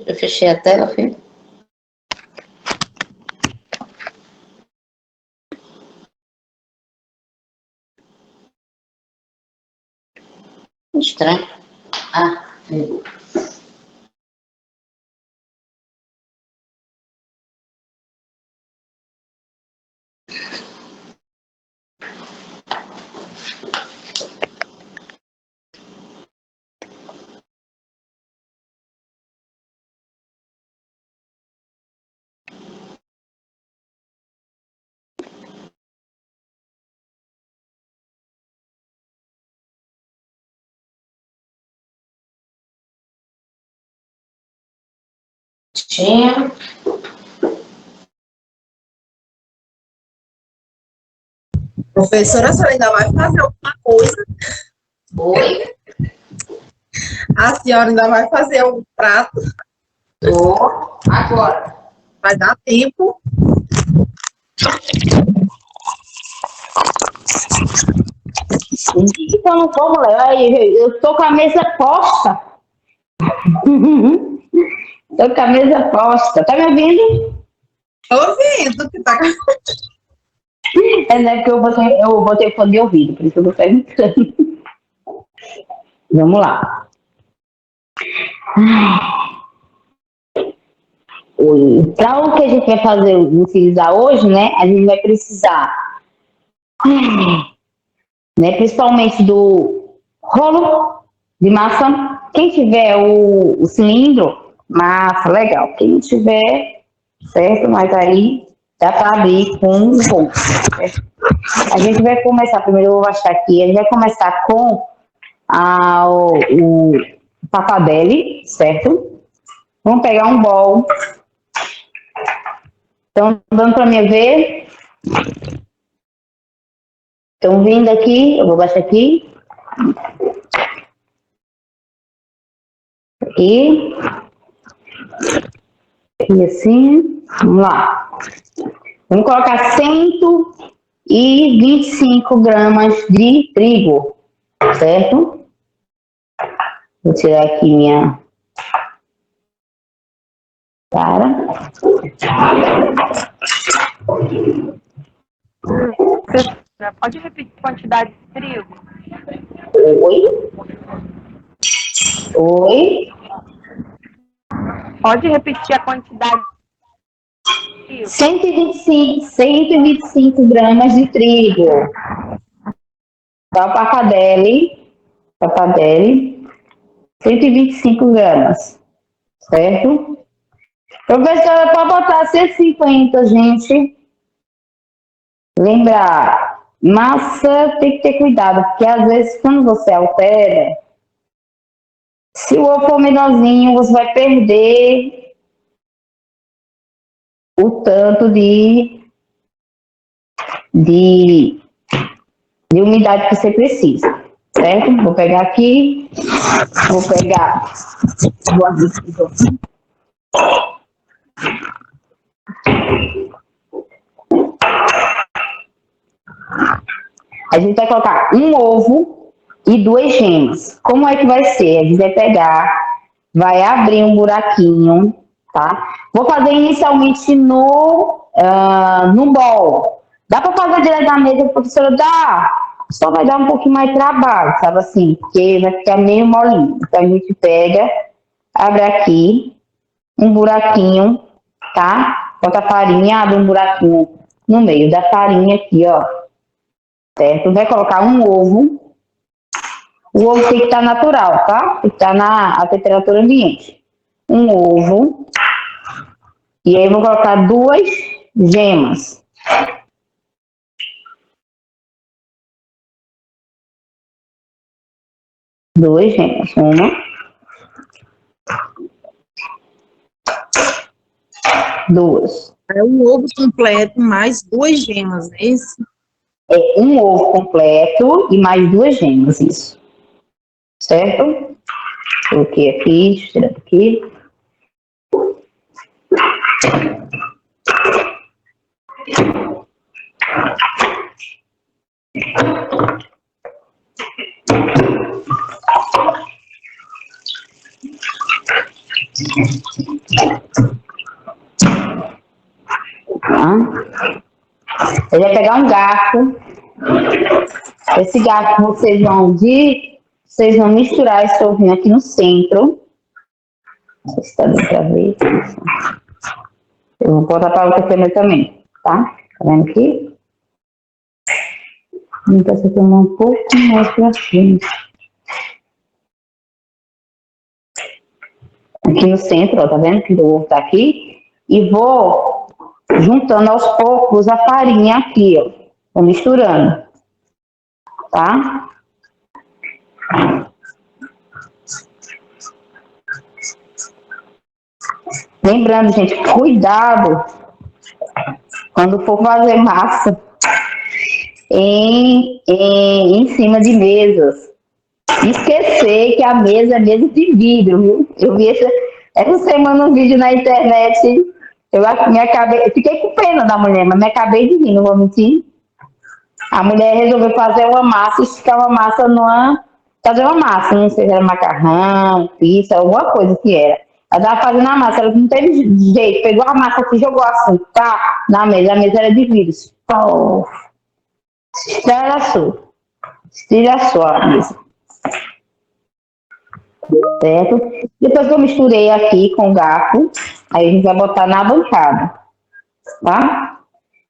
Eu fechei a tela, filho. Estranho. Ah, pegou. Tinha. Professora, a senhora ainda vai fazer alguma coisa? Oi? A senhora ainda vai fazer um prato? Tô. Agora. Vai dar tempo? Então não vou, mulher. Eu tô com a mesa posta. Tô com a mesa posta. Tá me ouvindo? Tô vendo que tá. É, né? Porque eu botei fone de ouvido, por isso eu tô perguntando. Vamos lá. Para o que a gente vai fazer, utilizar hoje, né? A gente vai precisar, né? Principalmente do rolo de massa. Quem tiver o cilindro, massa, legal. Quem não tiver, certo? Mas aí dá para abrir com um rolo. A gente vai começar, primeiro eu vou achar aqui, a gente vai começar com o papadelle, certo? Vamos pegar um bol. Estão dando para me ver? Estão vindo aqui? Eu vou baixar aqui. Aqui. E assim. Vamos lá. Vamos colocar 125 gramas de trigo, certo? Vou tirar aqui minha cara. Professora, pode repetir a quantidade de trigo? Oi. Oi. Pode repetir a quantidade de trigo? 125 gramas de trigo. Tá, papadelle, 125 gramas, certo? Professora, pode botar 150, gente. Lembrar, massa tem que ter cuidado, porque às vezes quando você altera, se o ovo for menorzinho, você vai perder o tanto de, de umidade que você precisa, certo? Vou pegar aqui, vou pegar. Vou abrir aqui. A gente vai colocar um ovo e 2 gemas. Como é que vai ser? A gente vai pegar, vai abrir um buraquinho, tá? Vou fazer inicialmente no bol. Dá para fazer direto na mesa, professora? Dá. Só vai dar um pouquinho mais de trabalho, sabe assim? Porque vai ficar meio molinho. Então a gente pega, abre aqui um buraquinho, tá? Bota a farinha, abre um buraquinho no meio da farinha aqui, ó. Certo? Vai colocar um ovo. O ovo tem que estar natural, tá? Tem que estar na temperatura ambiente. Um ovo. E aí vou colocar 2 gemas. Duas gemas. Uma. Duas. É um ovo completo mais 2 gemas, é isso? É um ovo completo e mais 2 gemas, isso. Certo? Coloquei aqui, tirando aqui. Tá? Eu vou pegar um garfo. Esse garfo vocês vão misturar esse ovinho aqui no centro. Não sei se tá dando pra ver. Eu vou botar para outra câmera também, tá? Tá vendo aqui? Então você tomar um pouco mais pra frente. Aqui no centro, ó, tá vendo que o ovo tá aqui? E vou juntando aos poucos a farinha aqui, ó. Vou misturando, tá? Lembrando, gente, cuidado quando for fazer massa em cima de mesas. Esquecer que a mesa é mesa de vidro, viu? Eu vi essa semana um vídeo na internet, fiquei com pena da mulher, mas me acabei de rir, não vou mentir. A mulher resolveu fazer uma massa, esticar uma massa fazer uma massa, não sei se era macarrão, pizza, alguma coisa que era. Ela estava fazendo a massa, ela não teve jeito, pegou a massa aqui, jogou assim, tá, na mesa, a mesa era de vidro. Pô, estilhaçou a mesa. Certo? Depois que eu misturei aqui com o garfo, aí a gente vai botar na bancada, tá?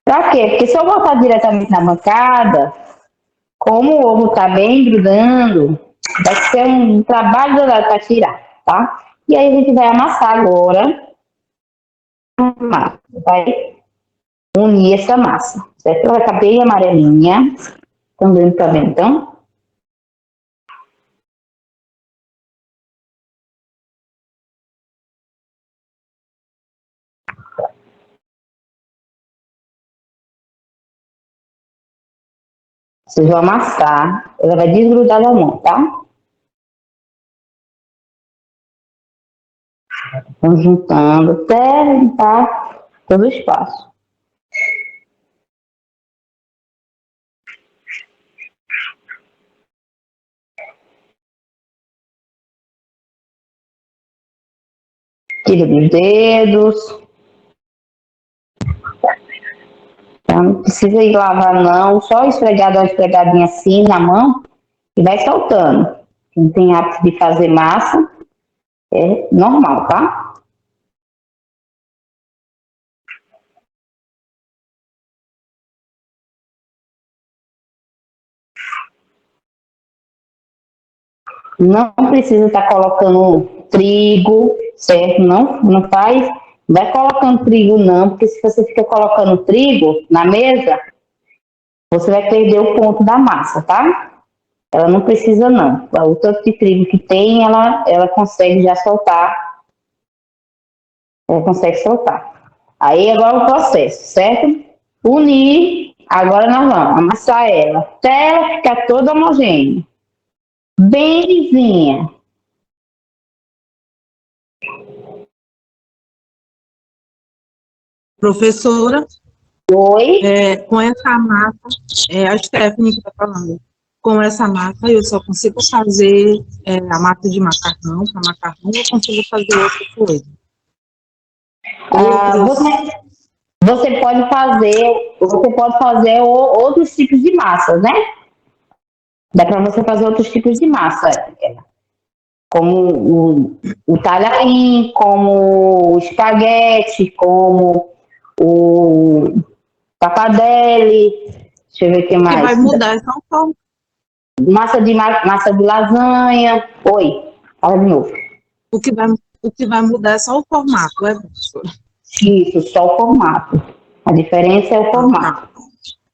Pra quê? Porque se eu botar diretamente na bancada, como o ovo tá bem grudando, vai ser um trabalho danado para tirar, tá? E aí a gente vai amassar agora, vai unir essa massa, certo? Ela vai ficar bem amarelinha, também tá vendo, então? Vocês vão amassar, ela vai desgrudar da mão, tá? Vão juntando até limpar todo o espaço. Tira dos dedos. Tá? Não precisa ir lavar não, só esfregar, dar uma esfregadinha assim na mão e vai soltando. Quem tem hábito de fazer massa, é normal, tá? Não precisa estar colocando trigo, certo? Não faz, vai colocando trigo não, porque se você fica colocando trigo na mesa, você vai perder o ponto da massa, tá? Ela não precisa não. O tanto de trigo que tem, ela consegue já soltar. Ela consegue soltar. Aí agora o processo, certo? Unir, agora nós vamos amassar ela até ela ficar toda homogênea. Bem lisinha. Professora, Oi? com essa massa, a Stephanie que está falando, com essa massa eu só consigo fazer a massa de macarrão, para macarrão, eu consigo fazer outra coisa. Você pode fazer outros tipos de massas, né? Dá para você fazer outros tipos de massa, como o talharim, como o espaguete, como o pappardelle, deixa eu ver o que O que mais. vai mudar é só o formato. Massa de lasanha. Oi, fala de novo. O que vai mudar é só o formato, professora? Isso, só o formato. A diferença é o formato,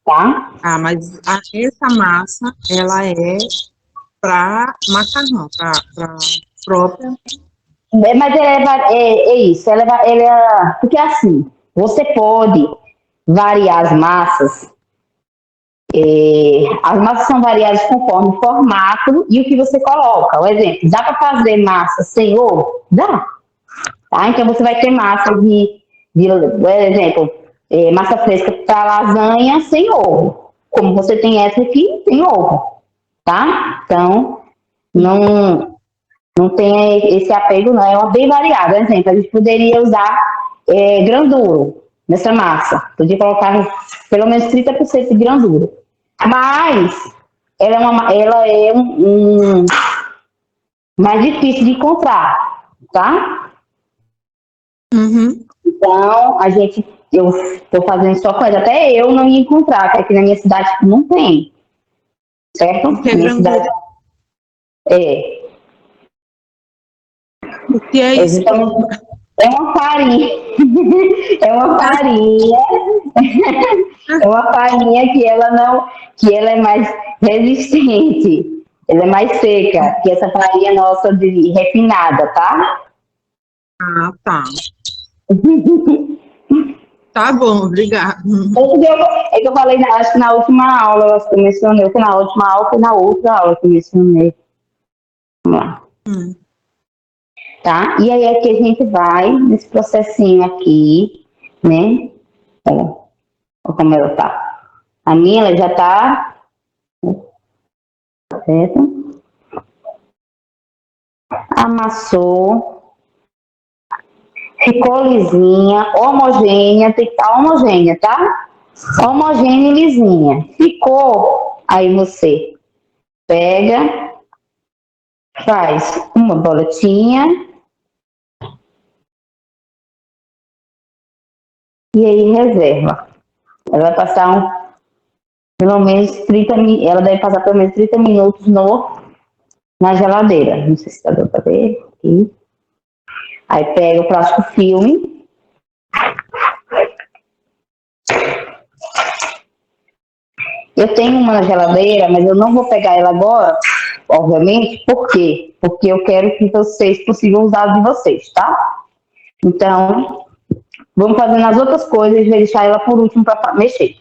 tá? Ah, mas essa massa, ela é para macarrão, para própria. Mas é isso, porque assim, você pode variar as massas. As massas são variadas conforme o formato e o que você coloca. Por exemplo, dá para fazer massa sem ovo? Dá. Tá? Então você vai ter massa por exemplo, massa fresca para lasanha sem ovo. Como você tem essa aqui, tem ovo. Tá? Então, não tem esse apego, não. É uma bem variada. Por exemplo, a gente poderia usar grão duro nessa massa. Podia colocar pelo menos 30% de grão duro. Mas ela é mais difícil de encontrar, tá? Uhum. Então, eu estou fazendo só com ela. Até eu não ia encontrar, porque aqui na minha cidade não tem. Certo? O que é grão duro? O que é isso? É uma farinha. É uma farinha. É uma farinha que ela é mais resistente. Ela é mais seca que essa farinha nossa refinada, tá? Ah, tá. Tá bom, obrigada. É que eu falei, acho que na última aula que eu mencionei, foi na última aula, foi na outra aula que eu mencionei. Vamos lá. Tá? E aí aqui a gente vai nesse processinho aqui, né? Olha como ela tá. A minha, ela já tá, certo? Amassou. Ficou lisinha, homogênea, tem que estar homogênea, tá? Homogênea e lisinha. Ficou, aí você pega, faz uma boletinha e aí reserva. Ela vai passar pelo menos 30 minutos, ela deve passar pelo menos 30 minutos na geladeira. Não sei se dá pra ver aqui. Aí pega o plástico filme. Eu tenho uma na geladeira, mas eu não vou pegar ela agora, obviamente. Por quê? Porque eu quero que vocês consigam usar de vocês, tá? Então, vamos fazendo as outras coisas e deixar ela por último para mexer.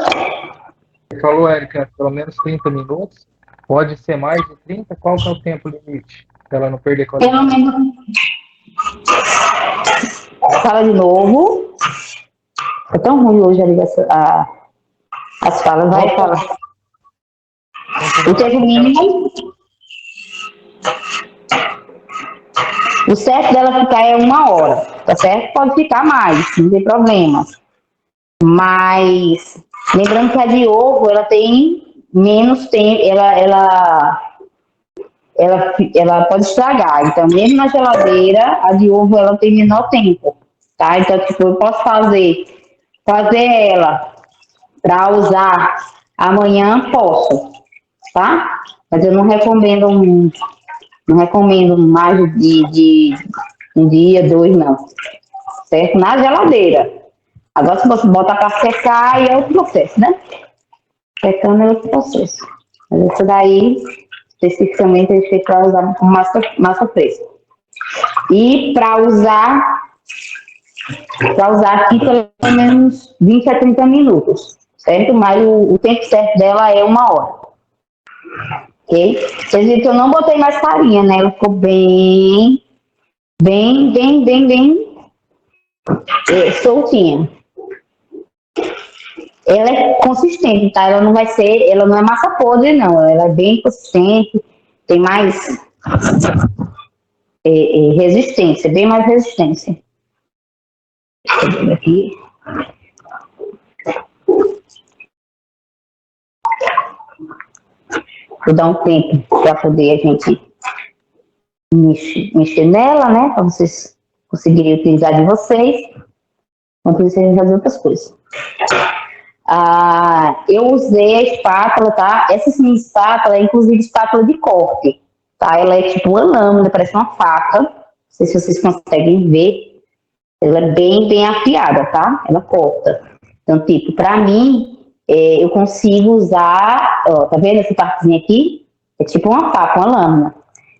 Você falou, Érica, pelo menos 30 minutos. Pode ser mais de 30? Qual que é o tempo limite? Para ela não perder Pelo qualidade. menos. Fala de novo. É tão ruim hoje as falas. Vai falar. O tempo mínimo. O certo dela ficar é 1 hora, tá certo? Pode ficar mais, não tem problema. Mas, lembrando que a de ovo, ela tem menos tempo, ela pode estragar. Então, mesmo na geladeira, a de ovo, ela tem menor tempo, tá? Então, tipo, eu posso fazer ela para usar amanhã, posso, tá? Mas eu não recomendo mais de 1 dia, 2, não. Certo? Na geladeira. Agora, se você botar para secar, aí é outro processo, né? Secando é outro processo. Mas essa daí, especificamente, eu deixei para usar com massa fresca. E para usar aqui pelo menos 20 a 30 minutos, certo? Mas o tempo certo dela é 1 hora. Ok? Vocês viram que eu não botei mais farinha, né? Ela ficou bem soltinha. Ela é consistente, tá? Ela não é massa podre, não. Ela é bem consistente, tem mais resistência, bem mais resistência. Deixa eu ver aqui. Vou dar um tempo para poder a gente mexer nela, né? Para vocês conseguirem utilizar de vocês. Enquanto vocês fazer outras coisas. Eu usei a espátula, tá? Essa minha espátula é inclusive espátula de corte, tá? Ela é tipo uma lâmina, parece uma faca. Não sei se vocês conseguem ver. Ela é bem afiada, tá? Ela corta. Então, tipo, pra mim, eu consigo usar, ó, tá vendo essa partezinha aqui? É tipo uma faca, uma lâmina.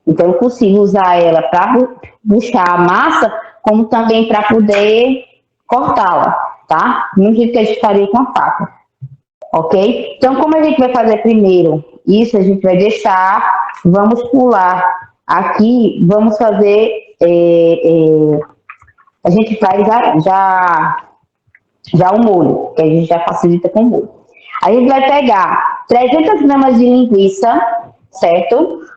Então, eu consigo usar ela para puxar a massa, como também para poder cortá-la, tá? Do jeito que a gente faria com a faca, ok? Então, como a gente vai fazer primeiro isso, a gente vai deixar, vamos pular aqui, vamos fazer, a gente faz já o molho, que a gente já facilita com o molho. A gente vai pegar 300 gramas de linguiça, certo?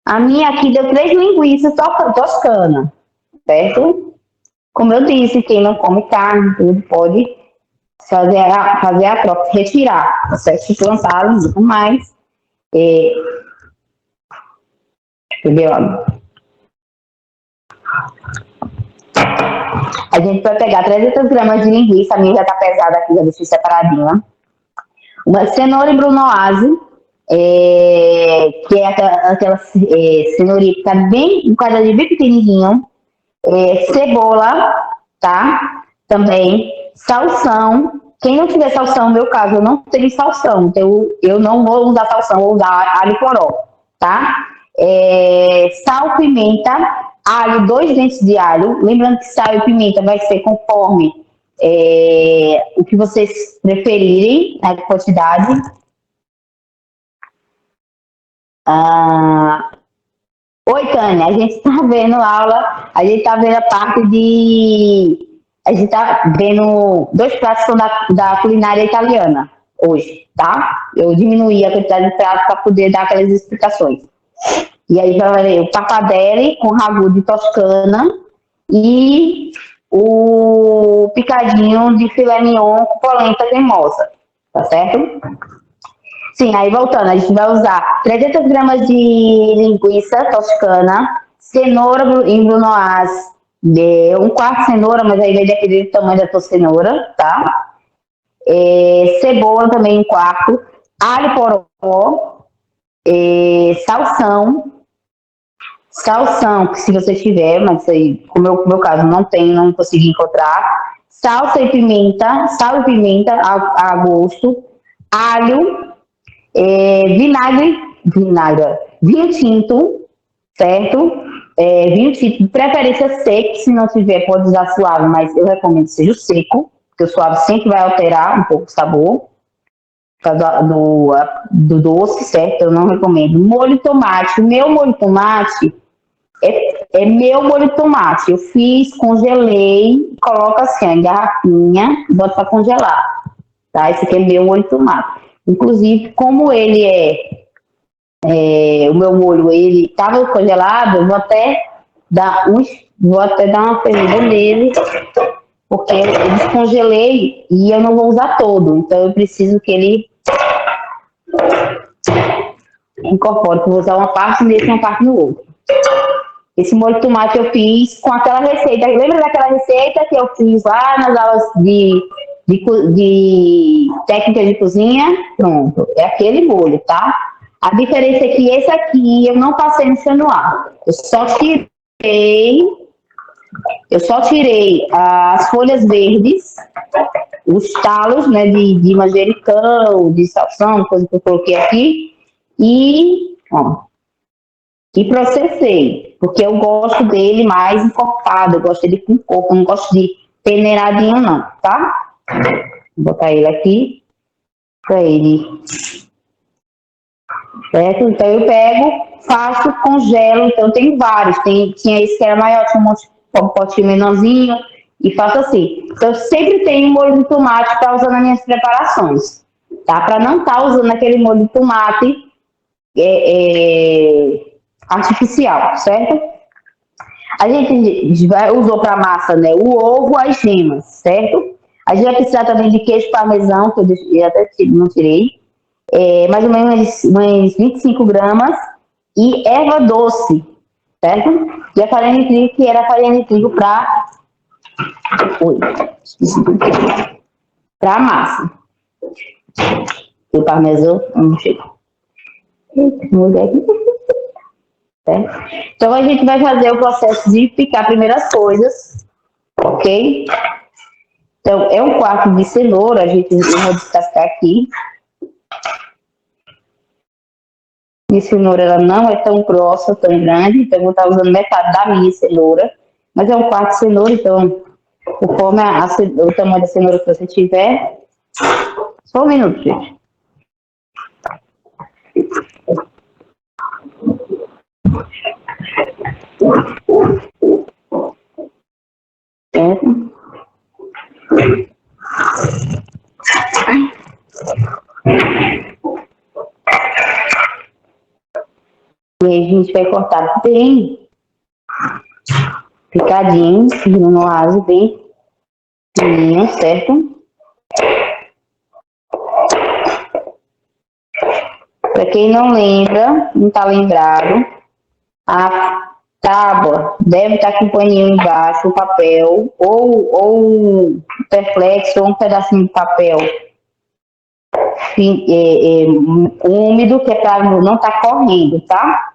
A minha aqui deu 3 linguiças toscana, certo? Como eu disse, quem não come carne, tudo pode fazer a troca, retirar, certo? Se plantar a linguiça, mas entendeu? A gente vai pegar 300 gramas de linguiça, a minha já tá pesada aqui, já deixei separadinha. Uma cenoura embrunoise, que é aquela cenourinha que tá bem, um quadradinho bem pequenininho. Cebola, tá? Também. Salsão. Quem não tiver salsão, no meu caso, eu não tenho salsão, então eu não vou usar salsão, vou usar alho poró, tá? Sal, pimenta, alho, 2 dentes de alho. Lembrando que sal e pimenta vai ser conforme o que vocês preferirem, na quantidade. Oi, Tânia, a gente está vendo aula, a gente está vendo a parte de... A gente está vendo 2 pratos que são da culinária italiana hoje, tá? Eu diminuí a quantidade de pratos para poder dar aquelas explicações. E aí vai ver o pappardelle com ragu de toscana e o picadinho de filé mignon com polenta cremosa, tá certo? Sim, aí voltando, a gente vai usar 300 gramas de linguiça toscana, cenoura em brunoise, de 1/4 cenoura, mas aí vai depender do tamanho da tua cenoura, tá? Cebola também 1/4, alho poró, salsão, que se você tiver, mas aí, como no meu caso não tem, não consegui encontrar, sal e pimenta a gosto, alho, vinho tinto, certo? Vinho tinto, de preferência seco, se não tiver pode usar suave, mas eu recomendo que seja o seco, porque o suave sempre vai alterar um pouco o sabor por causa do doce, certo? Eu não recomendo. Molho de tomate, o meu molho de tomate é meu molho de tomate. Eu fiz, congelei, coloco assim, em garrafinha, boto para congelar, tá? Esse aqui é meu molho de tomate. Inclusive, como ele o meu molho, ele estava congelado, eu vou até dar uma ferida nele, porque eu descongelei e eu não vou usar todo, então eu preciso que ele incorpore, que eu vou usar uma parte nesse e uma parte no outro. Esse molho de tomate eu fiz com aquela receita, lembra daquela receita que eu fiz lá nas aulas de técnica de cozinha? Pronto, é aquele molho, tá? A diferença é que esse aqui eu não passei no senoir. Eu só tirei as folhas verdes, os talos, né, de manjericão, de salsão, coisa que eu coloquei aqui, e processei, porque eu gosto dele mais encorpado, eu gosto dele com corpo, eu não gosto de peneiradinho não, tá? Vou botar ele aqui, para ele, certo? Então eu pego, faço, congelo, então tem vários, tinha esse que era maior, tinha um potinho menorzinho, e faço assim. Então eu sempre tenho molho de tomate para usar nas minhas preparações, tá? Para não estar usando aquele molho de tomate artificial, certo? A gente usou para massa, né, o ovo, as gemas, certo? A gente vai precisar também de queijo parmesão, que eu até não tirei, mais ou menos umas 25 gramas, e erva doce, certo? E a farinha de trigo, que era a farinha de trigo para a massa. E o parmesão não chegou. Então a gente vai fazer o processo de picar primeiro as coisas, ok? Então é 1/4 de cenoura, eu vou descascar aqui. Minha cenoura ela não é tão grossa, tão grande, então eu vou estar usando metade da minha cenoura, mas é 1/4 de cenoura, então conforme o tamanho da cenoura que você tiver. Só um minuto, gente. Certo? E aí a gente vai cortar bem picadinho, no aso, bem fininho, certo? Para quem não lembra, não está lembrado, a tábua deve estar com um paninho embaixo, o papel, ou um perplexo, ou um pedacinho de papel úmido, que é para não estar correndo, tá?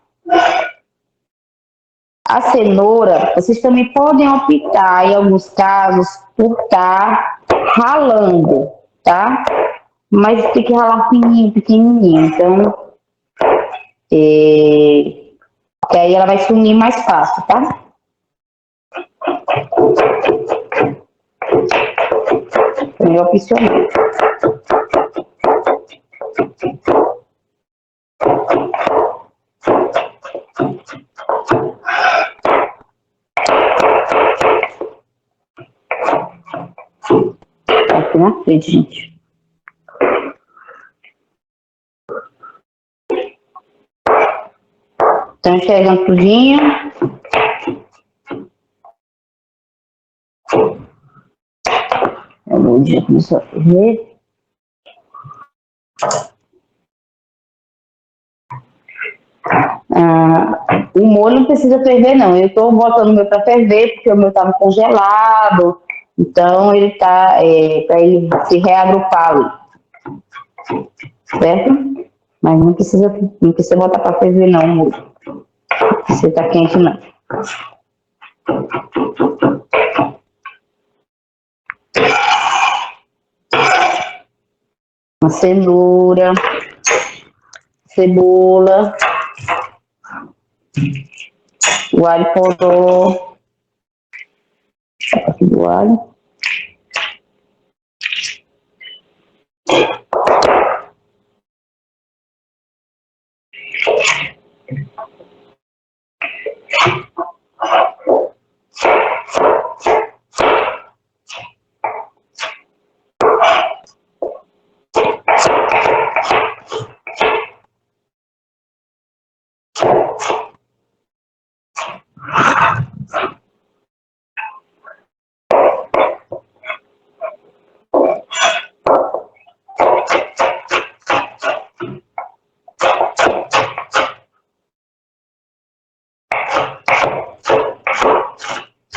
A cenoura, vocês também podem optar, em alguns casos, por estar ralando, tá? Mas tem que ralar fininho, pequenininho, então, que aí ela vai se unir mais fácil, tá? É opcional. Aqui na frente, gente. Estão enxergando tudinho? O dia começou a ferver. O molho não precisa ferver, não. Eu estou botando o meu para ferver, porque o meu estava congelado. Então, ele está para ele se reagrupar ali. Certo? Mas não precisa botar para ferver, não, o molho. Se está quente, não. Uma cenoura, cebola, o alho poró, aqui do alho.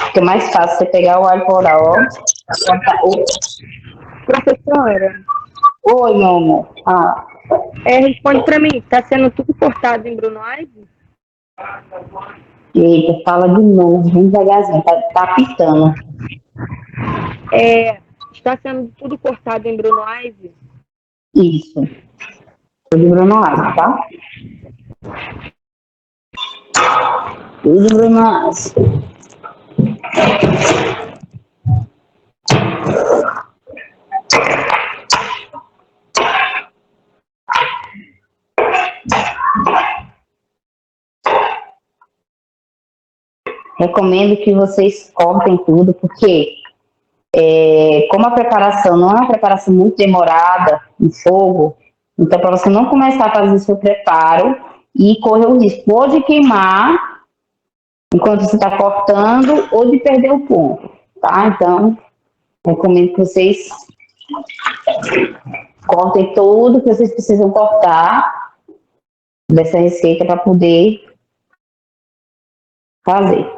Fica mais fácil você pegar o alho poró, ó. Professora, Oi, meu amor. responde para mim, tá sendo tudo cortado em brunoise? Eita, fala de novo, bem devagarzinho, tá pitando. Está sendo tudo cortado em brunoise? Isso. Tudo brunoise, tá? Tudo brunoise. Recomendo que vocês cortem tudo, porque como a preparação não é uma preparação muito demorada em fogo, então para você não começar a fazer seu preparo e correr o risco ou de queimar enquanto você está cortando ou de perder o ponto, tá? Então, recomendo que vocês cortem tudo que vocês precisam cortar dessa receita para poder fazer.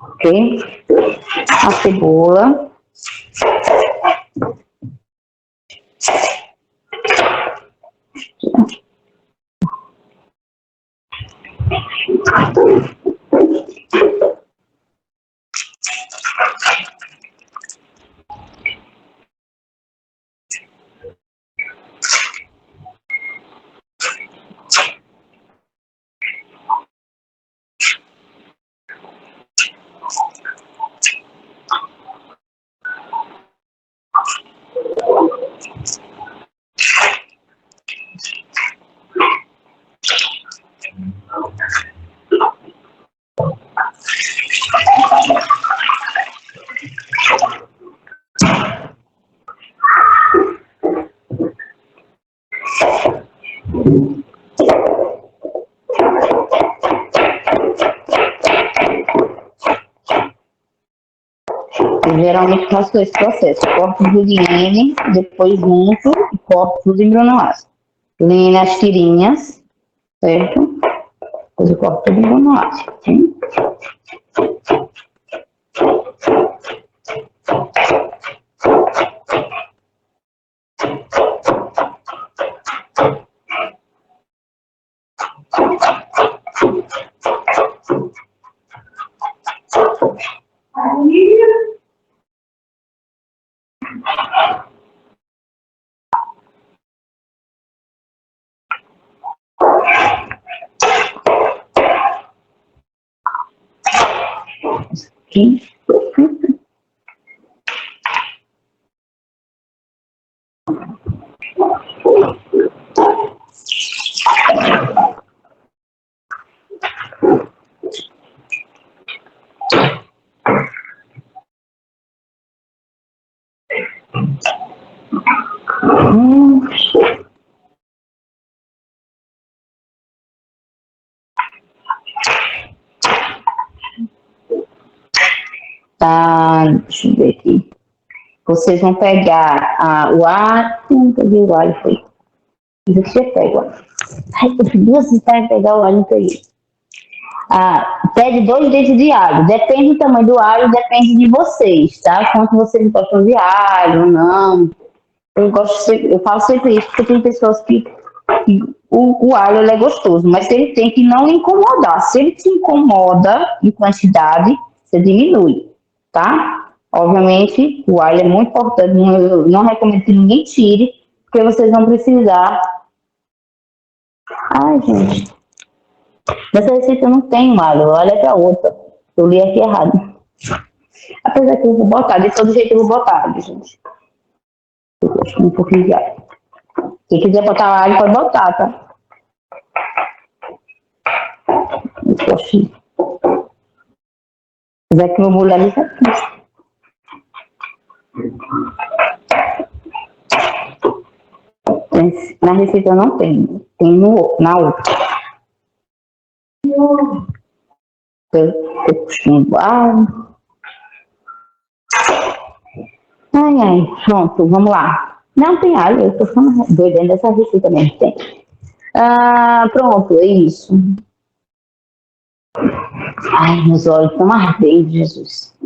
Ok? A cebola. Eu geralmente faço esse processo. Corto o julienne, depois junto e corto tudo em granulado. Julienne as tirinhas, certo? Depois eu corto tudo em granulado. Sim? Aqui. Hum. Tá, deixa eu ver aqui. Vocês vão pegar o alho. Não peguei o alho, foi. Deixa eu pegar. Ai, eu fui duas vezes para pegar o alho, não peguei. Pede 2 dentes de alho. Depende do tamanho do alho, depende de vocês, tá? Quanto vocês gostam de alho ou não. Eu falo sempre isso, porque tem pessoas que o alho ele é gostoso, mas ele tem que não lhe incomodar. Se ele te incomoda em quantidade, você diminui, tá? Obviamente, o alho é muito importante, eu não recomendo que ninguém tire, porque vocês vão precisar. Ai, gente, nessa receita não tem alho, o alho é pra outra. Eu li aqui errado. Apesar que eu vou botar, de todo jeito eu vou botar, gente. Eu gosto um pouquinho de alho. Quem quiser botar alho, pode botar, tá? Poxa. Apesar que meu molho ali tá aqui. Na receita não tem. Tem na outra. Eu costumo alho. Ai, pronto, vamos lá. Não tem alho, eu tô ficando doida dessa receita mesmo. Tem. Pronto, é isso. Ai, meus olhos estão ardendo, Jesus.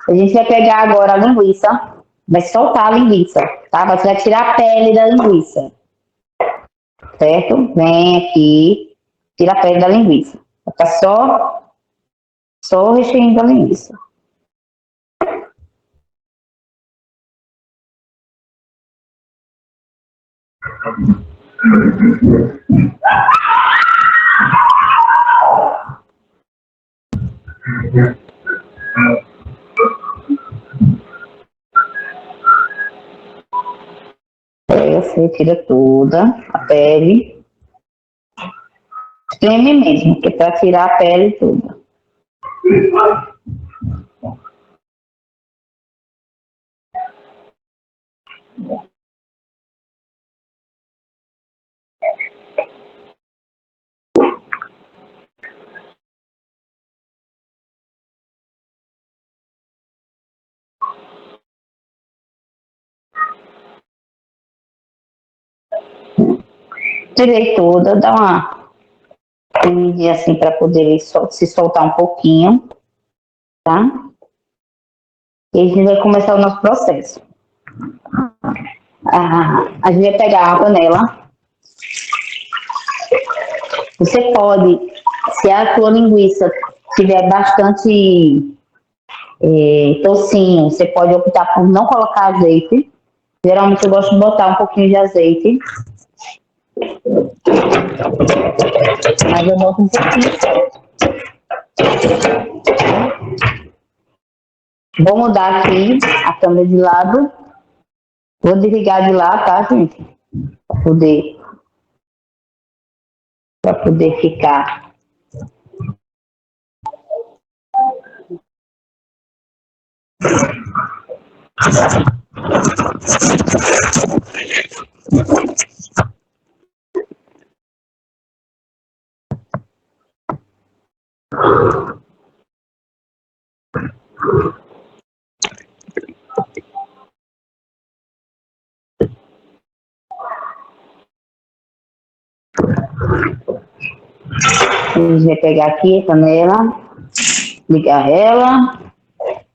A gente vai pegar agora a linguiça, vai soltar a linguiça, tá? Você vai tirar a pele da linguiça, certo? Vem aqui, tira a pele da linguiça. Vai ficar só o recheio da linguiça. Você tira toda a pele. Espreme mesmo, que é para tirar a pele toda. Tirei toda, dá uma tremidinha assim para poder se soltar um pouquinho, tá? E a gente vai começar o nosso processo. A gente vai pegar a panela. Você pode, se a sua linguiça tiver bastante tocinho, você pode optar por não colocar azeite. Geralmente eu gosto de botar um pouquinho de azeite. Mas eu boto um pouquinho. Vou mudar aqui a câmera de lado. Vou desligar de lá, tá, gente? Para poder ficar. A gente vai pegar aqui a panela, ligar ela.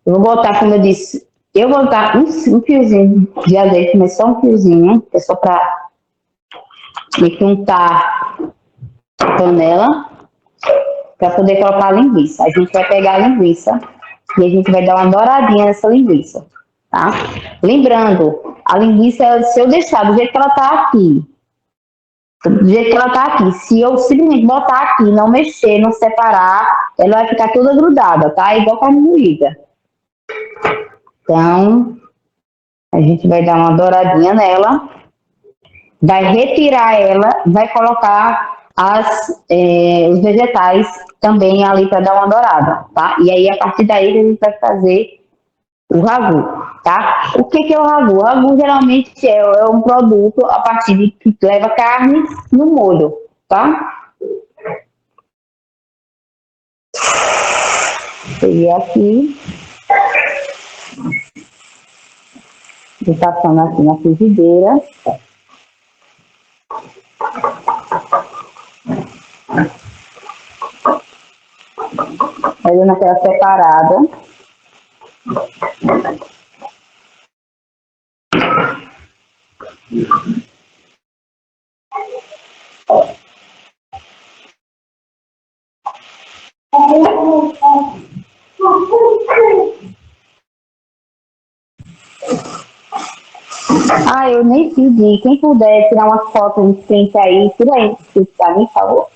Eu vou botar, como eu disse, eu vou botar um fiozinho de azeite, mas só um fiozinho, que é só para untar a panela, para poder colocar a linguiça. A gente vai pegar a linguiça e a gente vai dar uma douradinha nessa linguiça, tá? Lembrando, a linguiça, se eu deixar do jeito que ela tá aqui, se eu simplesmente botar aqui, não mexer, não separar, ela vai ficar toda grudada, tá? Igual carne moída. Então, a gente vai dar uma douradinha nela, vai retirar ela, vai colocar os vegetais também ali para dar uma dourada, tá? E aí, a partir daí, a gente vai fazer o ragu, tá? O que é o ragu? O ragu geralmente é um produto a partir de que leva carne no molho, tá? E aqui, vou passando aqui na frigideira. Fazendo aquela separada. Ah, eu nem pedi. Quem puder tirar umas fotos de frente aí, tira aí, se tá bem, por favor.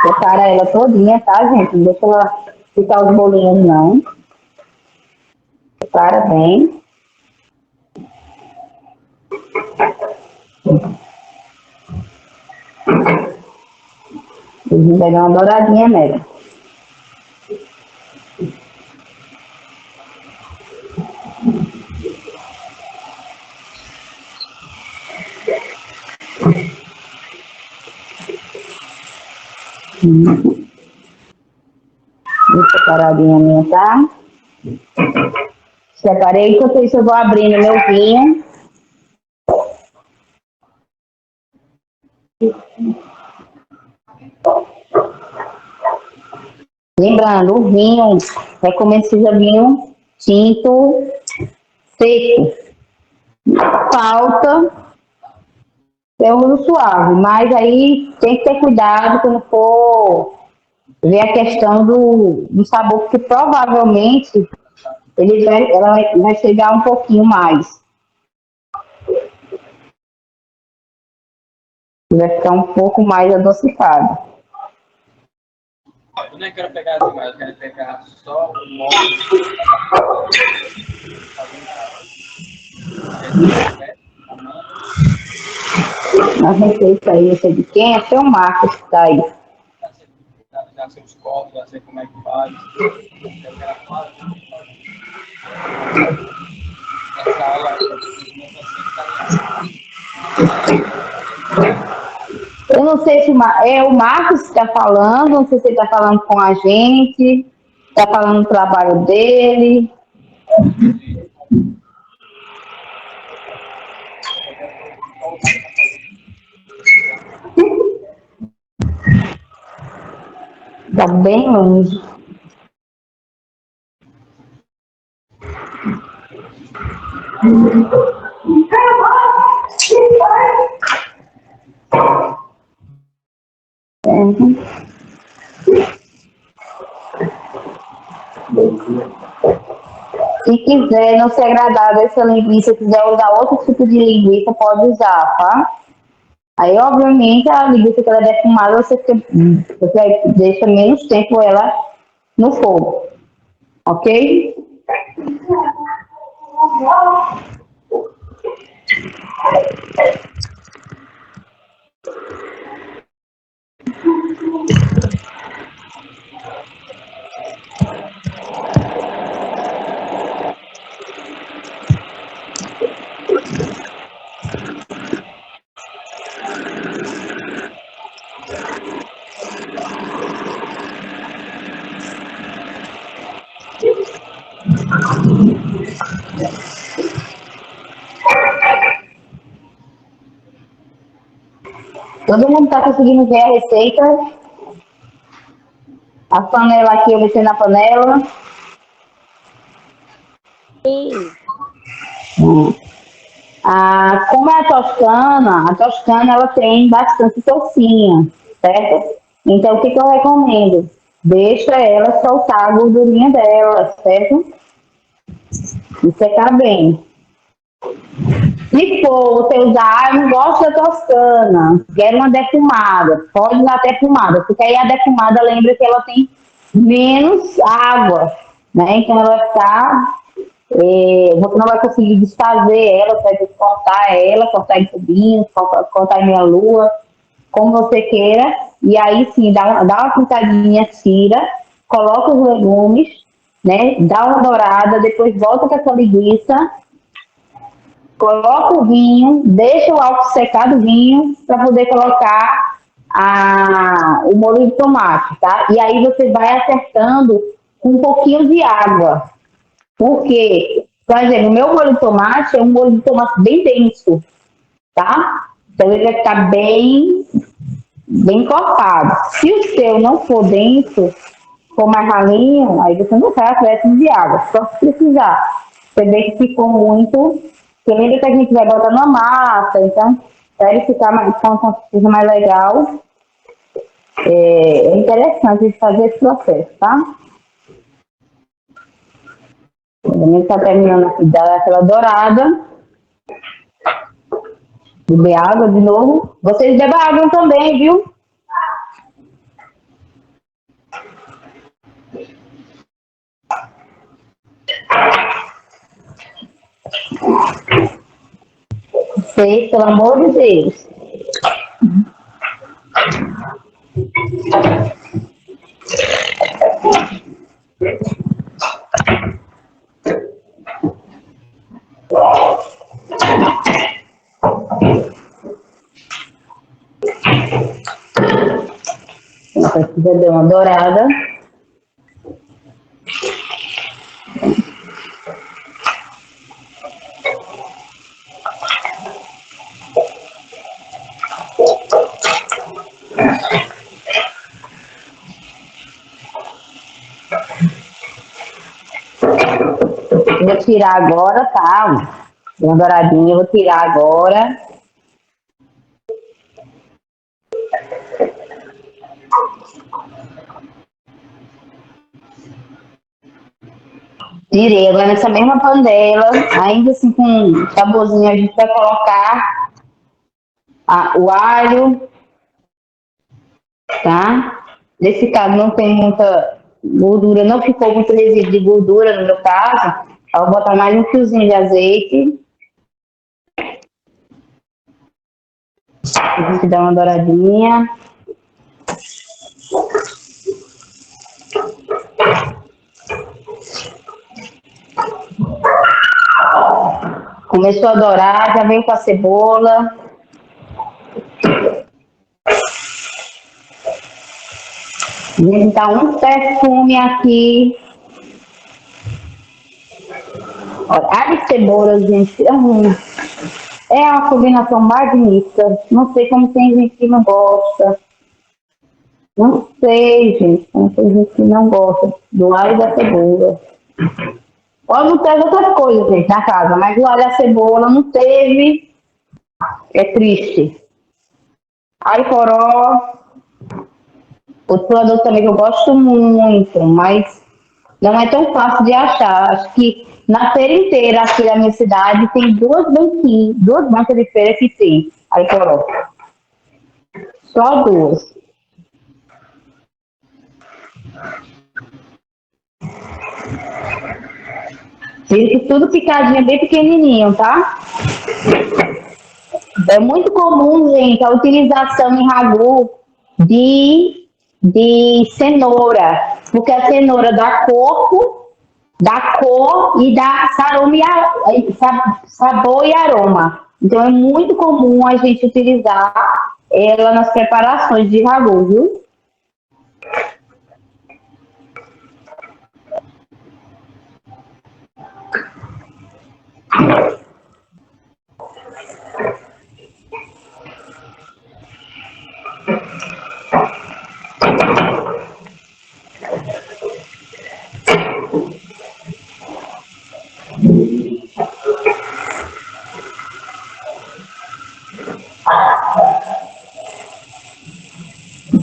Separa ela todinha, tá, gente? Não deixa ela ficar os bolinhos, não. Separa bem. Eles vão dar uma douradinha nela. Vou separadinha a minha, tá? Separei, enquanto isso eu vou abrindo meu vinho. Lembrando, o vinho, recomendo que seja vinho tinto seco. Falta é um uso suave, mas aí tem que ter cuidado quando for ver a questão do sabor, porque provavelmente ela vai chegar um pouquinho mais. Vai ficar um pouco mais adocicado. Eu nem quero pegar assim, mas eu quero pegar só o molde. Na receita aí, eu sei de quem? É seu Marcos que tá aí. Já sei os copos, já sei como é que faz. Eu quero falar. Essa aula Eu não sei se é o Marcos que está falando, não sei se ele está falando com a gente, está falando do trabalho dele. Está bem longe. Se quiser, não se agradar dessa linguiça, quiser usar outro tipo de linguiça, pode usar, tá? Aí, obviamente, a linguiça que ela é defumada, você deixa menos tempo ela no fogo, ok? Todo mundo está conseguindo ver a receita? A panela aqui, eu mexi na panela. Sim. Como é a toscana ela tem bastante tocinha, certo? Então, o que eu recomendo? Deixa ela soltar a gordurinha dela, certo? E secar bem. Se for você usar, não gosto da toscana, quero uma defumada, pode usar defumada, porque aí a defumada lembra que ela tem menos água, né? Então ela vai ficar, você não vai conseguir desfazer ela, você vai ter que cortar ela, cortar em cubinhos, cortar em meia lua, como você queira, e aí sim, dá uma pintadinha, tira, coloca os legumes, né? Dá uma dourada, depois volta com essa linguiça, coloca o vinho, deixa o álcool secar do vinho para poder colocar o molho de tomate, tá? E aí você vai acertando com um pouquinho de água. Porque, por exemplo, o meu molho de tomate é um molho de tomate bem denso, tá? Então ele vai ficar bem encorpado. Se o seu não for denso, for mais ralinho, aí você não faz acréscimo de água, só se precisar. Você vê que ficou muito, porque lembra que a gente vai botar na massa, então, para ele ficar com uma consistência mais legal, é interessante a gente fazer esse processo, tá? A gente está terminando aqui de dar aquela dourada. Beber água de novo. Vocês bebam água também, viu? Vocês, pelo amor de Deus. Aqui já deu uma dourada. Vou tirar agora, tá? Uma douradinha, vou tirar agora. Tirei agora nessa mesma panela, ainda assim com saborzinho, a gente vai colocar o alho, tá? Nesse caso não tem muita gordura, não ficou muito resíduo de gordura no meu caso. Eu vou botar mais um fiozinho de azeite. A gente dá uma douradinha. Começou a dourar, já veio com a cebola. Vou dar um perfume aqui. Olha, alho e cebola, gente. É uma combinação magnífica. Não sei como tem gente que não gosta. Não sei, gente, como tem gente que não gosta do alho e da cebola. Pode não ter outras coisas, gente, na casa, mas o alho e a cebola não teve. É triste. Alho poró. Outro produto também que eu gosto muito, mas não é tão fácil de achar. Acho que na feira inteira aqui da minha cidade tem duas bancas de feira que tem alho poró. Só duas. Isso tudo picadinho, bem pequenininho, tá? É muito comum, gente, a utilização em ragu de cenoura, porque a cenoura dá corpo, dá cor e dá sabor e aroma. Então é muito comum a gente utilizar ela nas preparações de ragu, viu?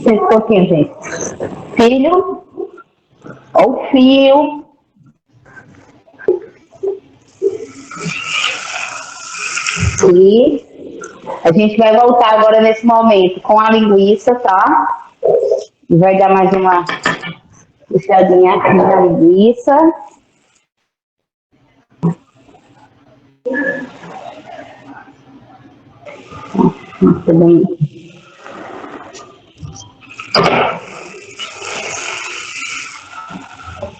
Um pouquinho, gente. Filho, ou fio. E a gente vai voltar agora nesse momento com a linguiça, tá? E vai dar mais uma puxadinha aqui na linguiça. Muito bem.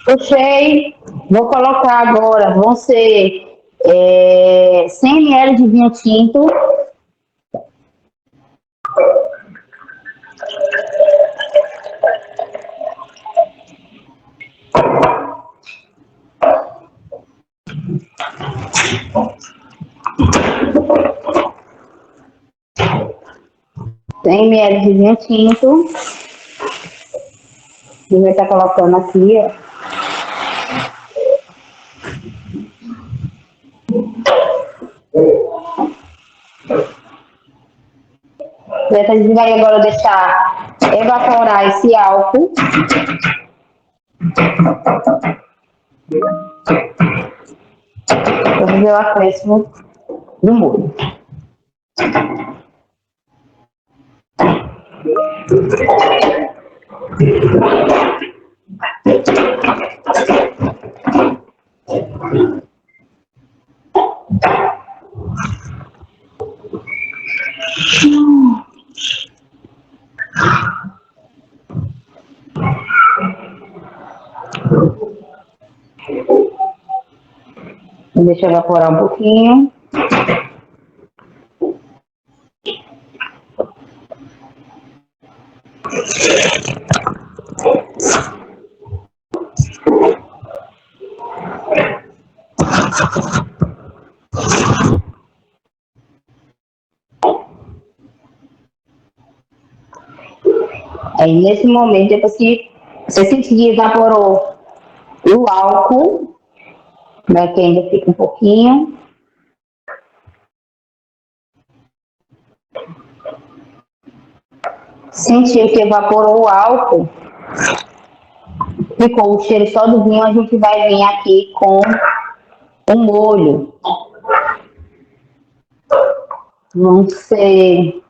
Puxei, vou colocar agora, vão ser 100 ml de vinho tinto. Ml de vinho tinto. Eu vou estar colocando aqui, ó. A gente vai agora deixar evaporar esse álcool. Para fazer o acréscimo do molho. Deixa eu evaporar um pouquinho. Aí, nesse momento, depois que você sentir que evaporou o álcool, né, que ainda fica um pouquinho. Sentiu que evaporou o álcool, ficou o cheiro só do vinho, a gente vai vir aqui com o molho. Vão ser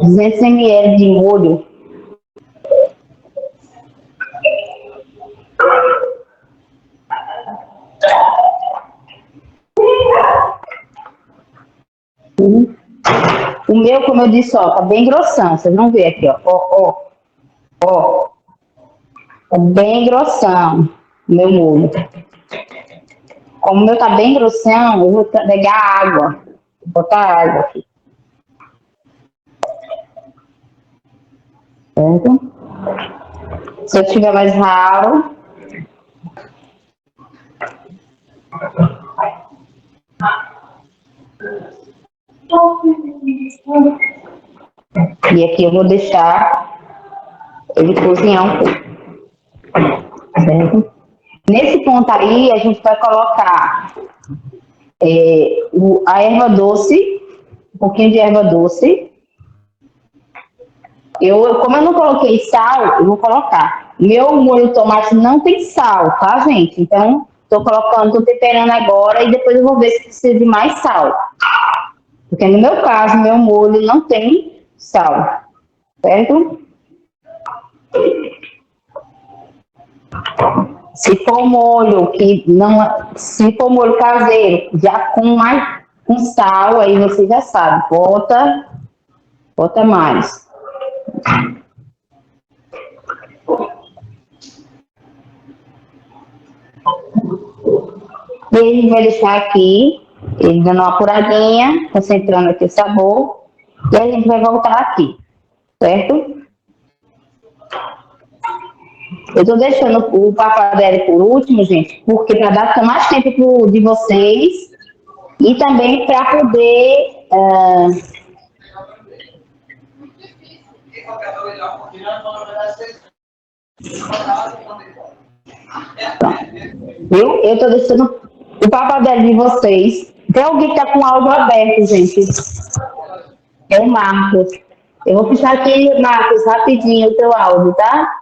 200 ml de molho. O meu, como eu disse, ó, tá bem grossão. Vocês vão ver aqui, ó. Tá bem grossão o meu molho. Como o meu tá bem grossão, eu vou pegar água. Vou botar água aqui. Certo? Se eu tiver mais ralo, e aqui eu vou deixar ele cozinhar um pouco. Certo? Nesse ponto aí, a gente vai colocar a erva doce, um pouquinho de erva doce. Como eu não coloquei sal, eu vou colocar. Meu molho de tomate não tem sal, tá, gente? Então, tô temperando agora e depois eu vou ver se precisa de mais sal. Porque no meu caso, meu molho não tem sal, certo? Se for molho se for molho caseiro, já com sal, aí você já sabe, bota mais. E a gente vai deixar aqui, ele dando uma apuradinha, concentrando aqui o sabor, e a gente vai voltar aqui, certo? Eu tô deixando o pappardelle por último, gente, porque para dar mais tempo de vocês e também para poder viu? Eu tô deixando o pappardelle de vocês. Tem alguém que tá com o áudio aberto, gente? É o Marcos. Eu vou puxar aqui, Marcos, rapidinho o teu áudio, tá?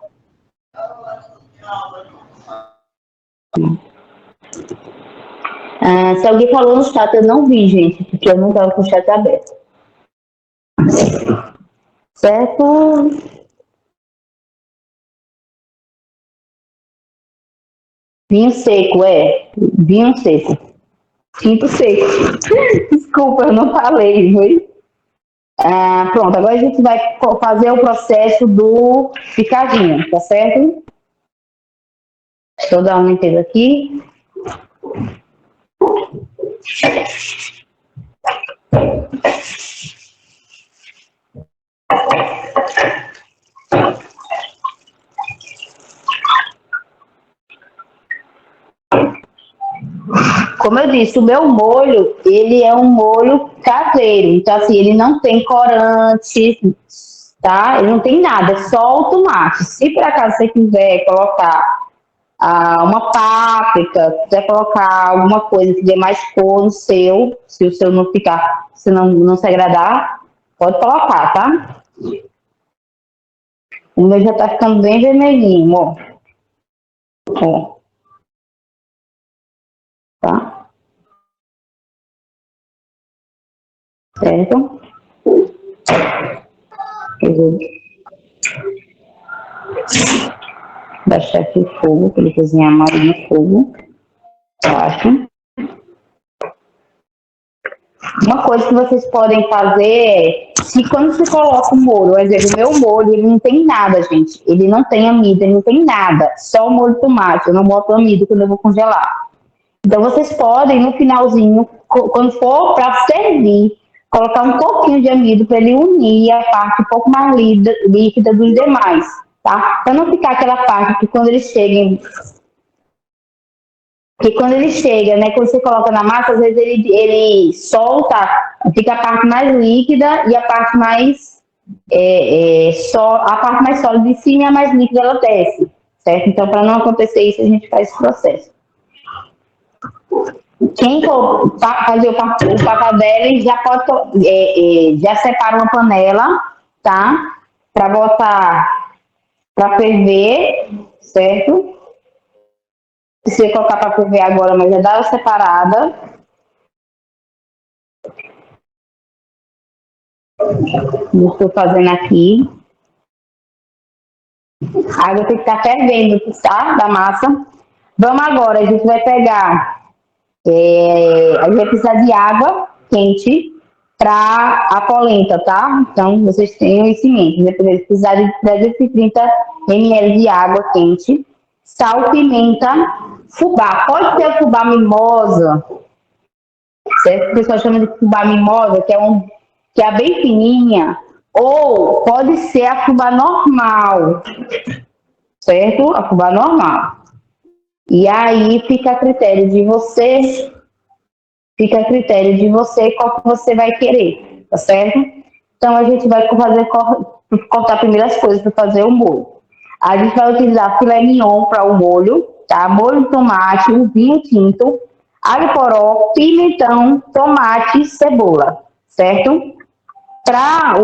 Se alguém falou no chat, eu não vi, gente, porque eu não estava com o chat aberto. Certo? Vinho seco, vinho seco. Tinto seco. Desculpa, eu não falei, foi? Pronto, agora a gente vai fazer o processo do picadinho, tá certo? Deixa eu dar uma limpeza aqui. Como eu disse, o meu molho, ele é um molho caseiro. Então, assim, ele não tem corante, tá? Ele não tem nada, é só o tomate. Se por acaso você quiser colocar uma páprica, quiser colocar alguma coisa que dê mais cor no seu, se o seu não ficar, se não se agradar, pode colocar, tá? O meu já tá ficando bem vermelhinho, ó. Ó. Tá? Certo? Baixar aqui o fogo, para ele cozinhar mais no fogo. Baixo. Uma coisa que vocês podem fazer é, se quando você coloca o molho, por exemplo, o meu molho, ele não tem nada, gente. Ele não tem amido, ele não tem nada. Só o molho de tomate, eu não boto amido quando eu vou congelar. Então, vocês podem, no finalzinho, quando for para servir, colocar um pouquinho de amido para ele unir a parte um pouco mais líquida dos demais, tá? Para não ficar aquela parte que quando eles cheguem... Porque quando ele chega, né, quando você coloca na massa, às vezes ele solta, fica a parte mais líquida e a parte mais a parte mais sólida de cima e a mais líquida ela desce, certo? Então, para não acontecer isso, a gente faz esse processo. Quem for fazer o pappardelle já pode, já separa uma panela, tá? Para botar, para ferver, certo? Se você colocar para ferver agora, mas já dá uma separada. Estou fazendo aqui. A água tem que estar fervendo, tá? Da massa. Vamos agora, a gente vai pegar... a gente vai precisar de água quente para a polenta, tá? Então, vocês tenham isso em mente. Vai precisar de 330 ml de água quente. Sal, pimenta, fubá. Pode ser fubá mimosa, certo? O pessoal chama de fubá mimosa, que é bem fininha. Ou pode ser a fubá normal, certo? A fubá normal. E aí fica a critério de você, qual que você vai querer, tá certo? Então, a gente vai cortar primeiro as coisas para fazer o molho. A gente vai utilizar filé mignon para o molho, tá? Molho de tomate, um vinho tinto, alho poró, pimentão, tomate, cebola, certo? Para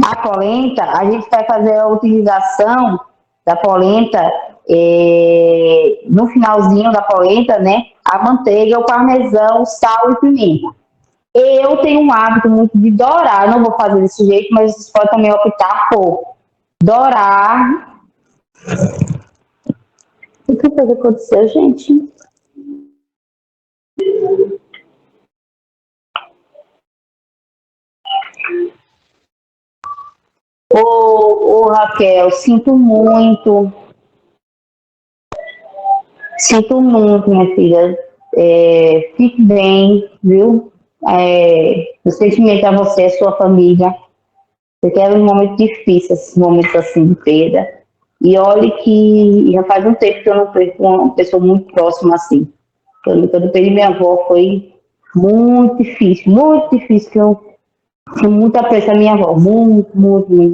a polenta, a gente vai fazer a utilização da polenta, no finalzinho da polenta, né? A manteiga, o parmesão, o sal e pimenta. Eu tenho um hábito muito de dourar, eu não vou fazer desse jeito, mas vocês podem também optar por dourar. O que foi que aconteceu, gente? Ô, Raquel, sinto muito. Sinto muito, minha filha. Fique bem, viu? O sentimento a você, a sua família. Porque era um momento difícil, esses momentos assim de perda. E olhe que já faz um tempo que eu não perco uma pessoa muito próxima assim. Quando eu perdi minha avó foi muito difícil, que eu tinha muito apreço a minha avó, muito,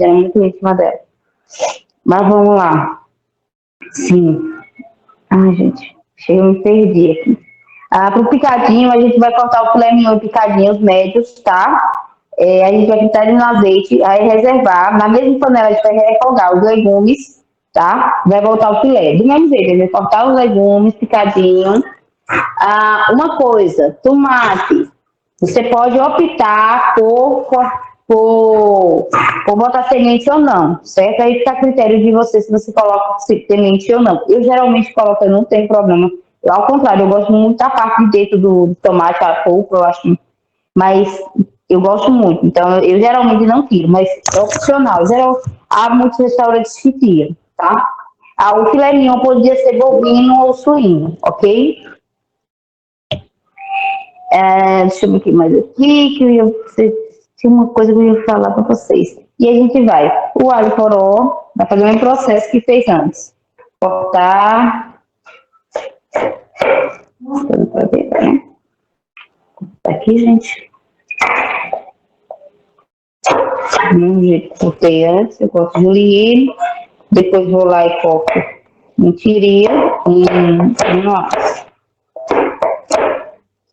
era muito íntima dela. Mas vamos lá. Sim. Ai, gente, eu me perdi aqui. Para o picadinho, a gente vai cortar o filé mignon em picadinhos médios, tá? A gente vai fritar ele no azeite, aí reservar. Na mesma panela, a gente vai refogar os legumes, tá? Vai voltar o filé. Do mesmo jeito, a gente vai cortar os legumes picadinho. Uma coisa, tomate. Você pode optar por por botar semente ou não, certo? Aí fica a critério de você se você coloca semente ou não. Eu geralmente coloco, eu não tenho problema. Eu, ao contrário, eu gosto muito da parte de dentro do tomate, a polpa, eu acho, mas eu gosto muito. Então, eu geralmente não tiro, mas é opcional. Há muitos restaurantes que tiram, tá? O filé mignon podia ser bovino ou suíno, ok? Deixa eu ver aqui mais aqui, tinha uma coisa que eu ia falar para vocês. E a gente vai, o alho poró, vai fazer o mesmo processo que fez antes. Cortar, né? Tá aqui, gente. Do jeito que cortei antes, eu corto julienne, depois vou lá e corto em tirinha, em nós.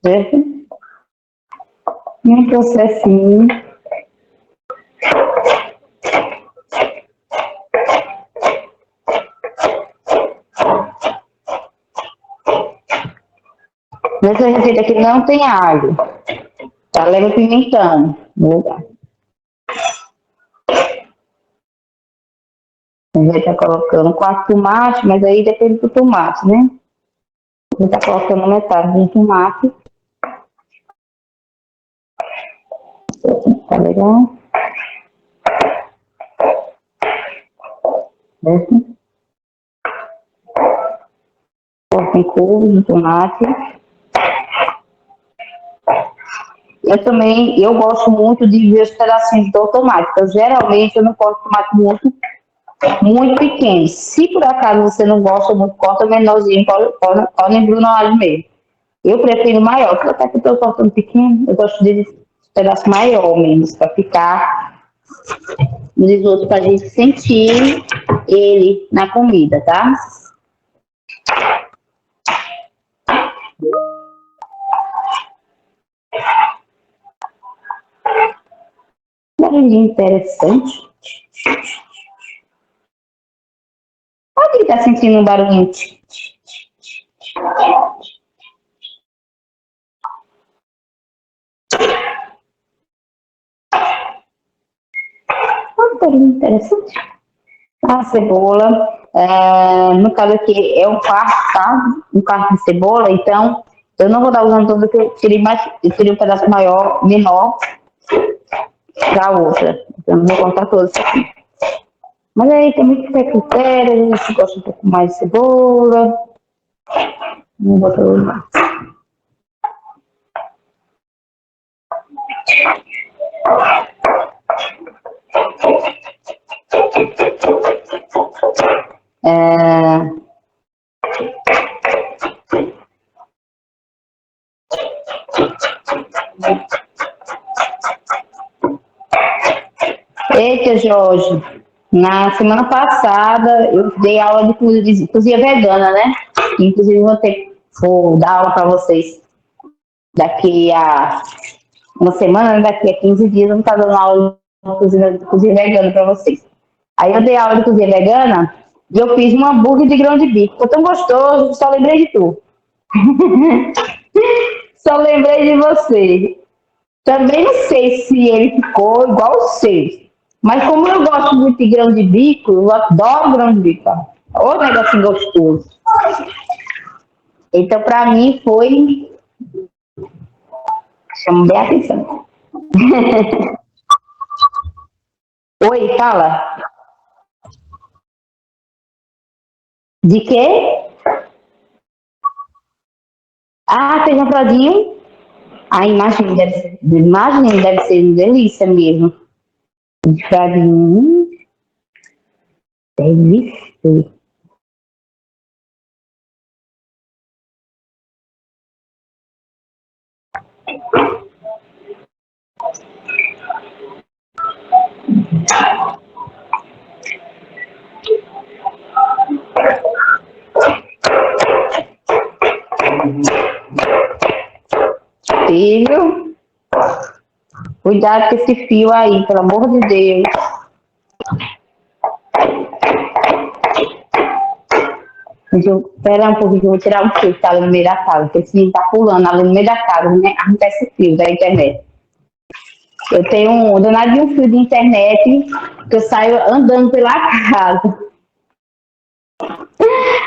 Certo? Um processinho. Nessa receita aqui não tem alho. Tá? Leva pimentão no lugar. A gente vai estar colocando 4 tomates, mas aí depende do tomate, né? A gente está colocando metade de tomate. Tá legal? Certo? Corta em cubos de tomate. Eu gosto muito de ver os pedacinhos do tomate. Então, geralmente, eu não corto tomate muito pequeno. Se por acaso você não gosta muito, corta menorzinho, pode embrulhar mesmo. Eu prefiro maior, porque até que eu estou cortando pequeno, eu gosto de pedaço maior mesmo, para ficar no risoto, para a gente sentir ele na comida, tá? Barulhinho interessante. Alguém está sentindo um barulhinho? Um barulhinho interessante. A cebola, no caso aqui é um quarto, tá? Um quarto de cebola, então eu não vou estar usando tudo, porque eu tirei um pedaço menor da outra. Então não vou cortar todos aqui. Mas aí tem muito que ter critério, a gente gosta um pouco mais de cebola. Não vou botar. Eita, Jorge, na semana passada eu dei aula de cozinha vegana, né? Inclusive vou dar aula para vocês daqui a uma semana, daqui a 15 dias, eu vou estar dando aula de cozinha vegana para vocês. Aí eu dei aula de cozinha vegana e eu fiz um hambúrguer de grão de bico. Ficou tão gostoso, só lembrei de tu. Só lembrei de você. Também não sei se ele ficou igual o seu. Mas como eu gosto muito de grão de bico, eu adoro grão de bico. Ô, negocinho gostoso. Então, para mim, foi... Chama bem a atenção. Oi, fala. De quê? Feijão fradinho. A imagem deve ser uma delícia mesmo. De fradinho. Deve ser. Filho, cuidado com esse fio aí, pelo amor de Deus. Espera um pouquinho que eu vou tirar um fio que tá ali no meio da casa, porque esse menino tá pulando ali no meio da casa, né? Arrancar esse fio da internet. Eu tenho um danadinho fio de internet que eu saio andando pela casa.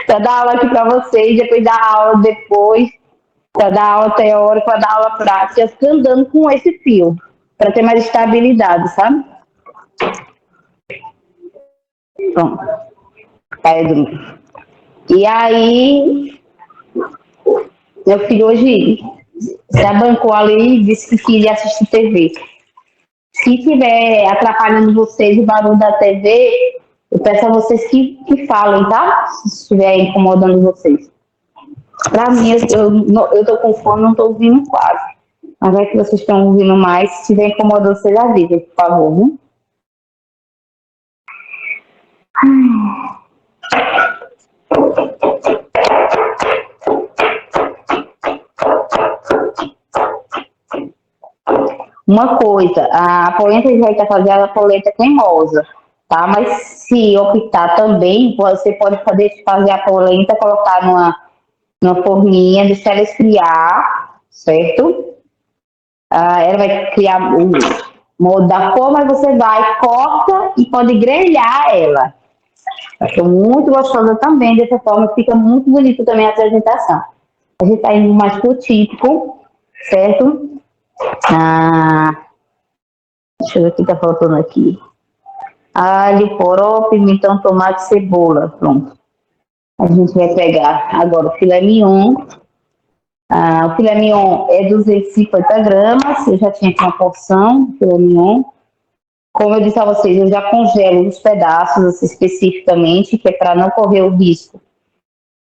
Para dar aula aqui para vocês, depois dar aula depois, para dar aula teórica, para dar aula prática, eu fico andando com esse fio, para ter mais estabilidade, sabe? Pronto. E aí, meu filho hoje se abancou ali e disse que queria assistir TV. Se estiver atrapalhando vocês o barulho da TV, eu peço a vocês que falem, tá? Se estiver incomodando vocês. Para mim, eu tô com fome, não tô ouvindo quase. Mas é que vocês estão ouvindo mais. Se estiver incomodando, vocês avisem, por favor, viu? Uma coisa, a polenta de vai fazer a polenta cremosa, tá? Mas se optar também, você pode fazer a polenta, colocar numa forminha, deixar ela esfriar, certo? Ela vai criar o molde da forma, mas você vai, corta e pode grelhar ela. Fica muito gostosa também, dessa forma fica muito bonito também a apresentação. A gente tá indo mais pro típico, certo? Deixa eu ver o que tá faltando aqui. Alho, poró, pimentão, tomate, cebola. Pronto. A gente vai pegar agora o filé mignon. O filé mignon é 250 gramas. Eu já tinha aqui uma porção de filé mignon. Como eu disse a vocês, eu já congelo os pedaços assim, especificamente, que é para não correr o risco.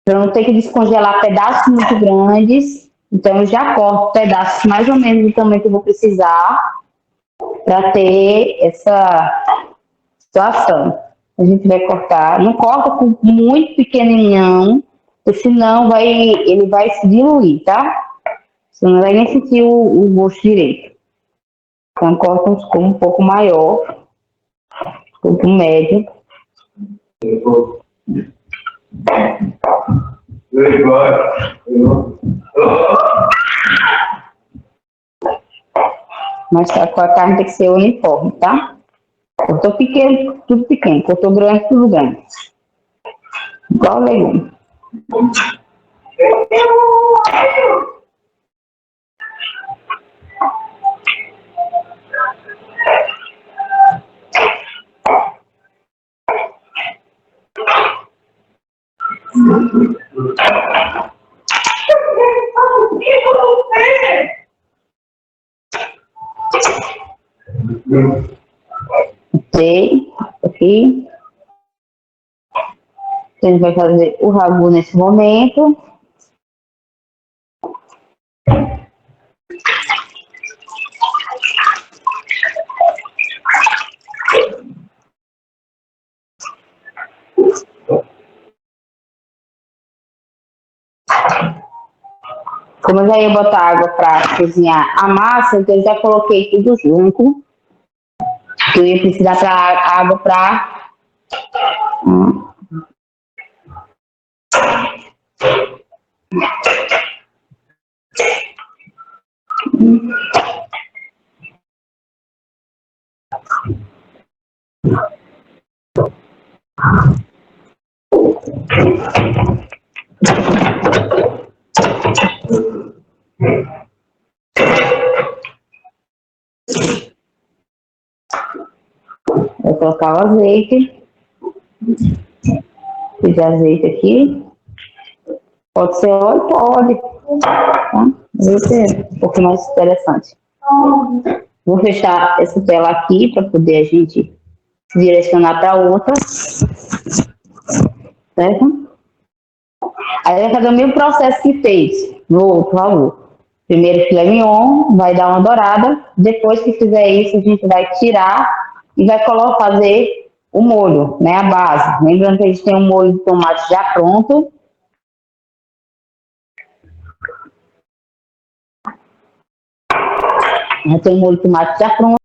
Para não ter que descongelar pedaços muito grandes. Então, eu já corto pedaços mais ou menos do tamanho que eu vou precisar para ter essa situação. A gente vai cortar, não corta com muito pequenininho, porque senão ele vai se diluir, tá? Você não vai nem sentir o gosto direito. Então, corta um pouco maior, um pouco médio. Mas com a carne tem que ser uniforme, tá? Cortou pequeno, tudo pequeno. Cortou grande, tudo grande. Igual legume. Ok, aqui. A gente vai fazer o ragu nesse momento. Como eu já ia botar água para cozinhar a massa, então eu já coloquei tudo junto. Eu ia precisar para água para vou colocar o azeite. Fiz azeite aqui. Pode ser óleo? Pode. Tá? Azeite é um pouco mais interessante. Vou fechar essa tela aqui para poder a gente direcionar para outra. Certo? Aí vai fazer o mesmo processo que fez no outro favor. Primeiro filé mignon, vai dar uma dourada. Depois que fizer isso, a gente vai tirar e vai fazer o molho, né, a base. Lembrando que a gente tem um molho de tomate já pronto. Já tem um molho de tomate já pronto.